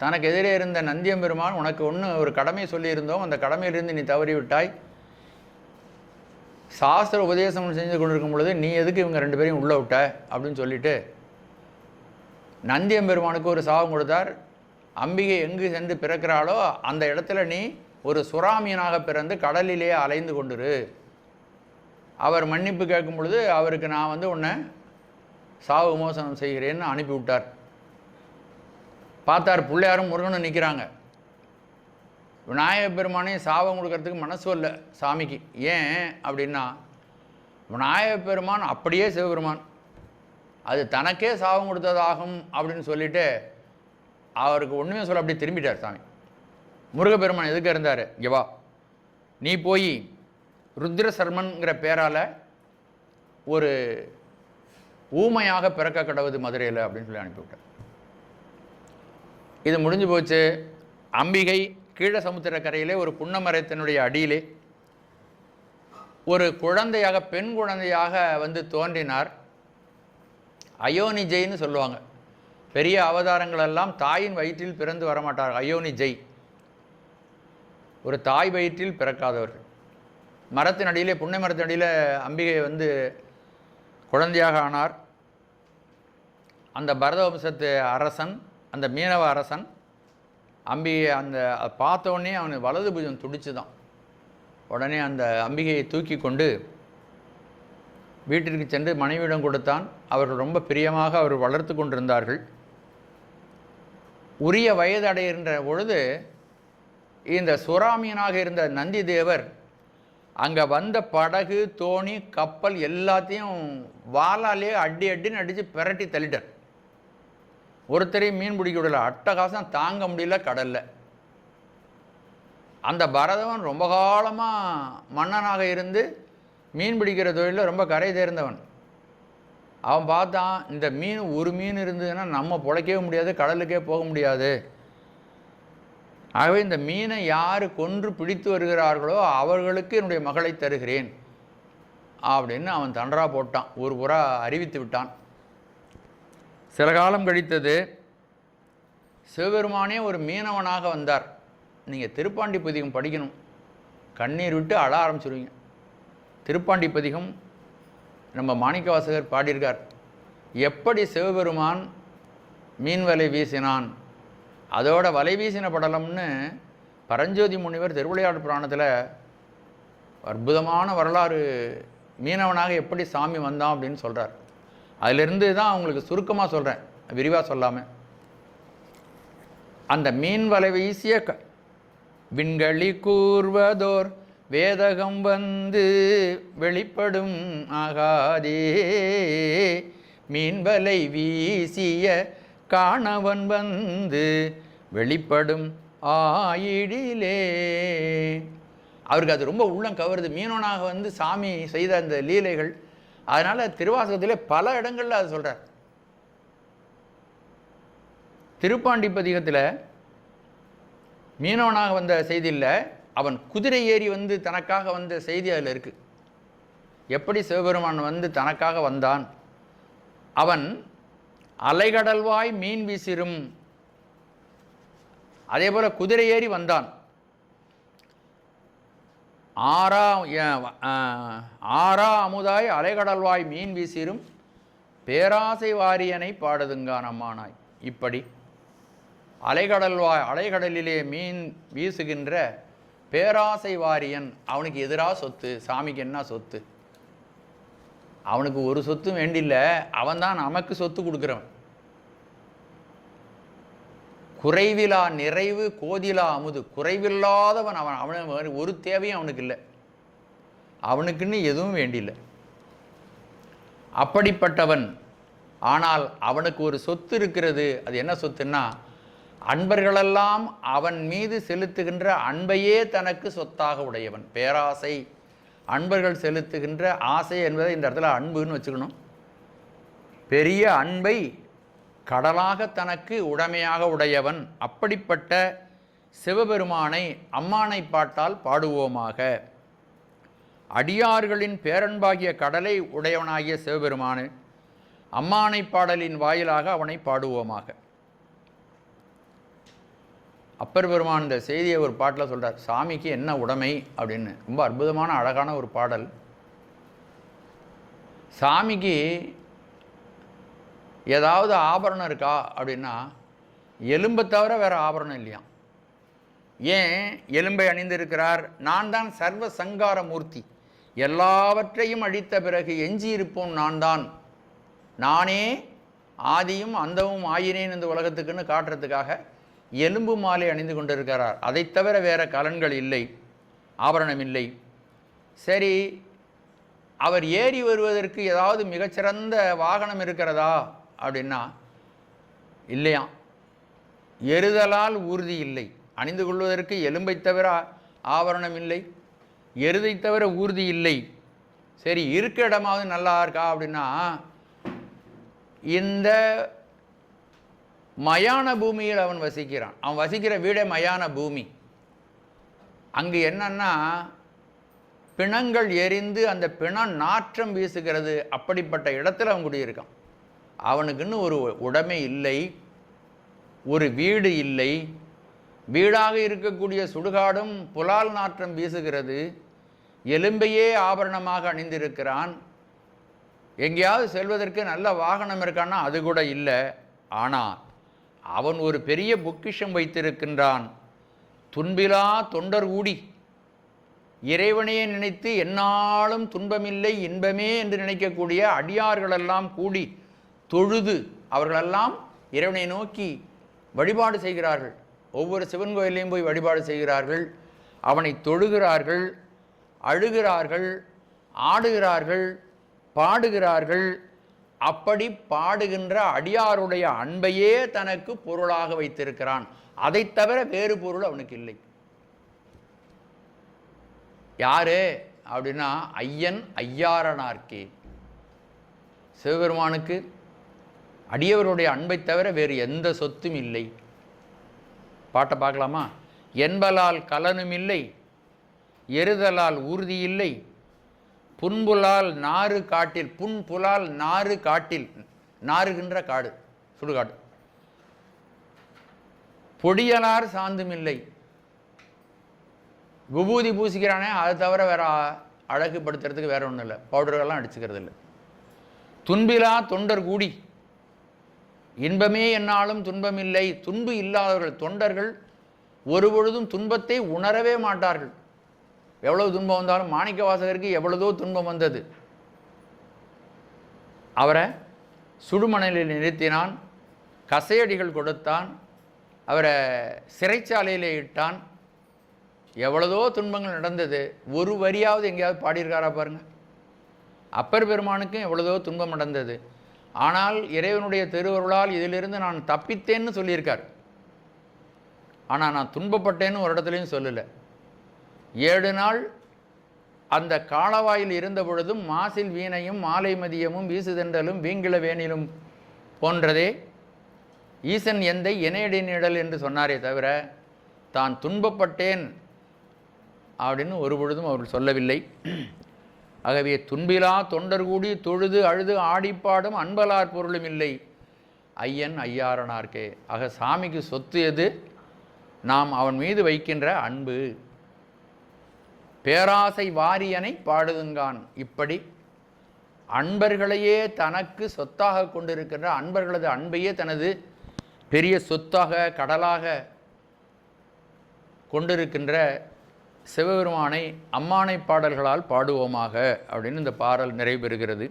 தனக்கு எதிரே இருந்த நந்தியம்பெருமான், உனக்கு ஒரு கடமை சொல்லியிருந்தோம், அந்த கடமையிலிருந்து நீ தவறி விட்டாய், சாஸ்திர உபதேசம் செஞ்சு கொண்டிருக்கும் பொழுது நீ எதுக்கு இவங்க 2 பேரையும் உள்ளே விட்ட அப்படின்னு சொல்லிட்டு நந்தியம்பெருமானுக்கு ஒரு சாபம் கொடுத்தார். அம்பிகை எங்கு சென்று பிறக்கிறாளோ அந்த இடத்துல நீ ஒரு சுறாமீனாக பிறந்து கடலிலே அலைந்து கொண்டிரு. அவர் மன்னிப்பு கேட்கும் பொழுது அவருக்கு நான் உன்னை சாவு விமோசனம் செய்கிறேன்னு அனுப்பிவிட்டார். பார்த்தார், பிள்ளையாரும் முருகனும் நிற்கிறாங்க. விநாயகப் பெருமானையும் சாபம் கொடுக்கறதுக்கு மனசு இல்லை சாமிக்கு. ஏன் அப்படின்னா, விநாயகப் பெருமான் அப்படியே சிவபெருமான், அது தனக்கே சாபம் கொடுத்ததாகும் அப்படின்னு சொல்லிட்டு அவருக்கு ஒன்றுமே சொல்ல அப்படியே திரும்பிட்டார் சாமி. முருகப்பெருமான் எதுக்கு இருந்தார், இங்கே வா, நீ போய் ருத்ர சர்மன்கிற பேரால் ஒரு ஊமையாக பிறக்க கடவுது மதுரையில் அப்படின்னு சொல்லி அனுப்பிவிட்டார். இது முடிஞ்சு போச்சு. அம்பிகை கீழ சமுத்திரக்கரையிலே ஒரு புன்னமரத்தினுடைய அடியிலே ஒரு குழந்தையாக, பெண் குழந்தையாக தோன்றினார். அயோனிஜைன்னு சொல்லுவாங்க. பெரிய அவதாரங்கள் எல்லாம் தாயின் வயிற்றில் பிறந்து வரமாட்டார்கள். அயோனிஜை, ஒரு தாய் வயிற்றில் பிறக்காதவர்கள். மரத்தின் அடியிலே, புன்னை மரத்தின் அடியில் அம்பிகை குழந்தையாக ஆனார். அந்த பரத வம்சத்து அரசன், அந்த மீனவ அரசன் அம்பிகை பார்த்தோடனே அவனுக்கு வலது புஜம் துடிச்சு தான். உடனே அந்த அம்பிகையை தூக்கி கொண்டு வீட்டிற்கு சென்று மனைவியிடம் கொடுத்தான். அவர்கள் ரொம்ப பிரியமாக அவர் வளர்த்து கொண்டிருந்தார்கள். உரிய வயது அடைகின்ற பொழுது இந்த சுறாமீனாக இருந்த நந்தி தேவர் அங்கே வந்த படகு, தோணி, கப்பல் எல்லாத்தையும் வாளாலே அடின்னு அடித்து பிரட்டி தள்ளிட்டார். ஒருத்தரையும் மீன் பிடிக்க விடல. அட்டகாசம் தாங்க முடியல கடலில். அந்த பரதவன் ரொம்ப காலமாக மன்னனாக இருந்து மீன் பிடிக்கிற தொழிலில் ரொம்ப கரை தேர்ந்தவன். அவன் பார்த்தான், இந்த மீன் ஒரு மீன் இருந்ததுன்னா நம்ம பிழைக்கவே முடியாது, கடலுக்கே போக முடியாது. ஆகவே இந்த மீனை யார் கொன்று பிடித்து வருகிறார்களோ அவர்களுக்கு என்னுடைய மகளை தருகிறேன் அப்படின்னு அவன் தண்டரா போட்டான். ஒரு புறா அறிவித்து விட்டான். சில காலம் கழித்தது. சிவபெருமானே ஒரு மீனவனாக வந்தார். நீங்கள் திருப்பாண்டி பதிகம் படிக்கணும், கண்ணீர் விட்டு அழ ஆரம்பிச்சிருவீங்க. திருப்பாண்டி பதிகம் நம்ம மாணிக்கவாசகர் பாடியிருக்கார். எப்படி சிவபெருமான் மீன் வலை வீசினான், அதோட வலை வீசின படலம்னு பரஞ்சோதி முனிவர் திருவிளையாடல் புராணத்தில் அற்புதமான வரலாறு, மீனவனாக எப்படி சாமி வந்தான் அப்படின்னு சொல்கிறார். அதிலிருந்து தான் அவங்களுக்கு சுருக்கமாக சொல்கிறேன், விரிவாக சொல்லாமல். அந்த மீன் வலை வீசிய விண்களி கூர்வதோர் வேதகம் வெளிப்படும் ஆகாதே, மீன்வலை வீசிய காணவன் வெளிப்படும் ஆயிடிலே. அவருக்கு அது ரொம்ப உள்ளம் கவருது. மீனவனாக சாமி செய்த அந்த லீலைகள். அதனால் திருவாசகத்திலே பல இடங்களில் அது சொல்கிறார். திருப்பாண்டி பதிகத்தில் மீனவனாக வந்த செய்தி இல்லை, அவன் குதிரை ஏறி தனக்காக வந்த செய்தி அதில் இருக்குது. எப்படி சிவபெருமான் தனக்காக வந்தான், அவன் அலைகடல்வாய் மீன் வீசிரும், அதே போல் குதிரை ஏறி வந்தான். ஆறா அமுதாய் அலைகடல்வாய் மீன் வீசிரும், பேராசை வாரியனை பாடுதுங்கான் அம்மானாய். இப்படி அலைகடலிலே மீன் வீசுகின்ற பேராசை வாரியன் அவனுக்கு எதிராக சொத்து. சாமிக்கு என்ன சொத்து? அவனுக்கு ஒரு சொத்தும் வேண்டியில்ல, அவன் தான் நமக்கு சொத்து கொடுக்குறவன். குறைவிலா நிறைவு கோதிலா அமுது, குறைவில்லாதவன் அவன். அவன் ஒரு தேவையும் அவனுக்கு இல்லை, அவனுக்குன்னு எதுவும் வேண்டியில்லை. அப்படிப்பட்டவன். ஆனால் அவனுக்கு ஒரு சொத்து இருக்கிறது. அது என்ன சொத்துன்னா, அன்பர்களெல்லாம் அவன் மீது செலுத்துகின்ற அன்பையே தனக்கு சொத்தாக உடையவன். பேராசை, அன்பர்கள் செலுத்துகின்ற ஆசை என்பதை இந்த இடத்துல அன்புன்னு வச்சுக்கணும். பெரிய அன்பை கடலாக தனக்கு உடைமையாக உடையவன். அப்படிப்பட்ட சிவபெருமானை அம்மானை பாட்டால் பாடுவோமாக. அடியார்களின் பேரன்பாகிய கடலை உடையவனாகிய சிவபெருமானு அம்மானை பாடலின் வாயிலாக அவனை பாடுவோமாக. அப்பர் பெருமான் இந்த செய்தியை ஒரு பாட்டில் சொல்கிறார். சாமிக்கு என்ன உடைமை அப்படின்னு ரொம்ப அற்புதமான அழகான ஒரு பாடல். சாமிக்கு ஏதாவது ஆபரணம் இருக்கா அப்படின்னா, எலும்பை தவிர வேறு ஆபரணம் இல்லையா. ஏன் எலும்பை அணிந்திருக்கிறார்? நான் தான் சர்வ சங்கார மூர்த்தி, எல்லாவற்றையும் அழித்த பிறகு எஞ்சி இருப்போம் நான் தான், நானே ஆதியும் அந்தமும் ஆயினேன் இந்த உலகத்துக்குன்னு காட்டுறதுக்காக எலும்பு மாலை அணிந்து கொண்டிருக்கிறார். அதை தவிர வேறு கலன்கள் இல்லை, ஆபரணம் இல்லை. சரி, அவர் ஏறி வருவதற்கு ஏதாவது மிகச்சிறந்த வாகனம் இருக்கிறதா அப்படின்னா இல்லையாம். எருதலால் ஊர்தி இல்லை. அணிந்து கொள்வதற்கு எலும்பை தவிர ஆபரணம் இல்லை, எருதை தவிர ஊர்தி இல்லை. சரி, இருக்க இடமாவது நல்லா இருக்கா அப்படின்னா, இந்த மயான பூமியில் அவன் வசிக்கிறான். அவன் வசிக்கிற வீடே மயான பூமி. அங்கு என்னன்னா, பிணங்கள் எரிந்து அந்த பிணம் நாற்றம் வீசுகிறது. அப்படிப்பட்ட இடத்துல அவன் குடியிருக்கான். அவனுக்குன்னு ஒரு உடைமை இல்லை, ஒரு வீடு இல்லை. வீடாக இருக்கக்கூடிய சுடுகாடும் புலால் நாற்றம் வீசுகிறது. எலும்பையே ஆபரணமாக அணிந்திருக்கிறான். எங்கேயாவது செல்வதற்கு நல்ல வாகனம் இருக்கான்னா அது கூட இல்லை. ஆனால் அவன் ஒரு பெரிய பொக்கிஷம் வைத்திருக்கின்றான். துன்பிலா தொண்டர் கூடி இறைவனையே நினைத்து எந்நாளும் துன்பமில்லை இன்பமே என்று நினைக்கக்கூடிய அடியார்களெல்லாம் கூடி தொழுது, அவர்களெல்லாம் இறைவனை நோக்கி வழிபாடு செய்கிறார்கள். ஒவ்வொரு சிவன் கோயிலையும் போய் வழிபாடு செய்கிறார்கள், அவனை தொழுகிறார்கள், அழுகிறார்கள், ஆடுகிறார்கள், பாடுகிறார்கள். அப்படி பாடுகின்ற அடியாருடைய அன்பையே தனக்கு பொருளாக வைத்திருக்கிறான். அதை தவிர வேறு பொருள் அவனுக்கு இல்லை. யாரு அப்படின்னா, ஐயன் ஐயாரனார்க்கே. சிவபெருமானுக்கு அடியவருடைய அன்பை தவிர வேறு எந்த சொத்தும் இல்லை. பாட்டை பார்க்கலாமா? என்பலால் கலனும் இல்லை, எருதலால் ஊர்தி இல்லை, புன்புலால் நாறு காட்டில், புன்புலால் நாறு காட்டில், நாறுகின்ற காடு, சுடுகாடு, பொடியலார் சாந்தும் இல்லை. விபூதி பூசிக்கிறானே, அதை தவிர வேற அழகுபடுத்துறதுக்கு வேற ஒன்றும் இல்லை, பவுடர்கள்லாம் அடிச்சுக்கிறது இல்லை. துன்பிலா தொண்டர் கூடி, இன்பமே என்னாலும் துன்பமில்லை. துன்பு இல்லாதவர்கள் தொண்டர்கள் ஒருபொழுதும் துன்பத்தை உணரவே மாட்டார்கள். எவ்வளவு துன்பம் வந்தாலும், மாணிக்க வாசகருக்கு எவ்வளதோ துன்பம் வந்தது. அவரை சுடுமணலில் நிறுத்தினான், கசையடிகள் கொடுத்தான், அவரை சிறைச்சாலையிலே இட்டான், எவ்வளதோ துன்பங்கள் நடந்தது. ஒரு வரியாவது எங்கேயாவது பாடியிருக்காரா பாருங்க. அப்பர் பெருமானுக்கும் எவ்வளதோ துன்பம் நடந்தது. ஆனால் இறைவனுடைய திருவருளால் இதிலிருந்து நான் தப்பித்தேன்னு சொல்லியிருக்கார். ஆனால் நான் துன்பப்பட்டேன்னு ஒரு இடத்துலையும் சொல்லலை. 7 நாள் அந்த காலவாயில் இருந்த பொழுதும் மாசில் வீணையும் மாலை மதியமும் வீசுதென்றலும் வீங்கிள வேணிலும் போன்றதே ஈசன் எந்தை இணையடி நிழல் என்று சொன்னாரே தவிர தான் துன்பப்பட்டேன் அப்படின்னு ஒரு பொழுதும் அவர்கள் சொல்லவில்லை. ஆகவே துன்பிலா தொண்டர் கூடி தொழுது அழுது ஆடிப்பாடும் அன்பலார் பொருளும் இல்லை ஐயன் ஐயாரனார்க்கே. ஆக சாமிக்கு சொத்து எது? நாம் அவன் மீது வைக்கின்ற அன்பு. பேராசை வாரியனை பாடுதுங்கான். இப்படி அன்பர்களையே தனக்கு சொத்தாக கொண்டிருக்கின்ற, அன்பர்களது அன்பையே தனது பெரிய சொத்தாக கடலாக கொண்டிருக்கின்ற சிவபெருமானை அம்மானை பாடல்களால் பாடுவோமாக அப்படின்னு இந்த பாடல் நிறைவு பெறுகிறது.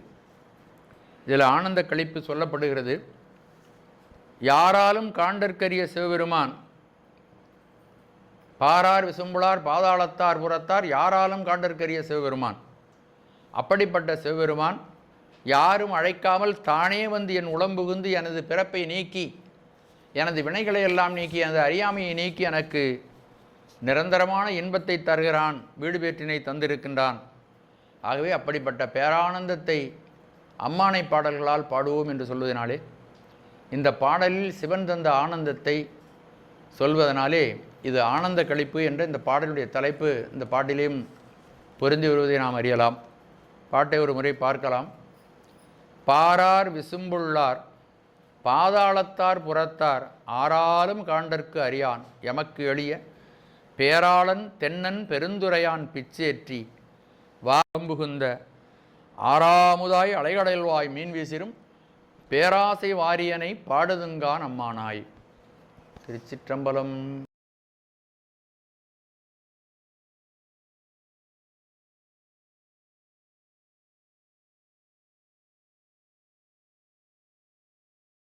இதில் ஆனந்த களிப்பு சொல்லப்படுகிறது. யாராலும் காண்டற்கரிய சிவபெருமான் பாரார் விசும்புளார் பாதாளத்தார் புறத்தார் யாராலும் காண்டற்கரிய சிவபெருமான். அப்படிப்பட்ட சிவபெருமான் யாரும் அழைக்காமல் தானே வந்து என் உடம்புகுந்து எனது பிறப்பை நீக்கி எனது வினைகளை எல்லாம் நீக்கி எனது அறியாமையை நீக்கி எனக்கு நிரந்தரமான இன்பத்தை தருகிறான், வீடு பேற்றினை தந்திருக்கின்றான். ஆகவே அப்படிப்பட்ட பேரானந்தத்தை அம்மானை பாடல்களால் பாடுவோம் என்று சொல்வதனாலே, இந்த பாடலில் சிவன் தந்த ஆனந்தத்தை சொல்வதனாலே இது ஆனந்த களிப்பு என்ற இந்த பாடலுடைய தலைப்பு இந்த பாட்டிலேயும் பொருந்தி வருவதை நாம் அறியலாம். பாட்டை ஒரு முறை பார்க்கலாம். பாரார் விசும்புள்ளார் பாதாளத்தார் புறத்தார் ஆராலும் காண்டற்கு அறியான் எமக்கு எளிய பேராளன் தென்னன் பெருந்துரையான் பிச்சேற்றி வாம்புகுந்த ஆறாமுதாய் அலைகடல்வாய் மீன் வீசிரும் பேராசை வாரியனை பாடுதுங்கான் அம்மானாய். திருச்சிற்றம்பலம்.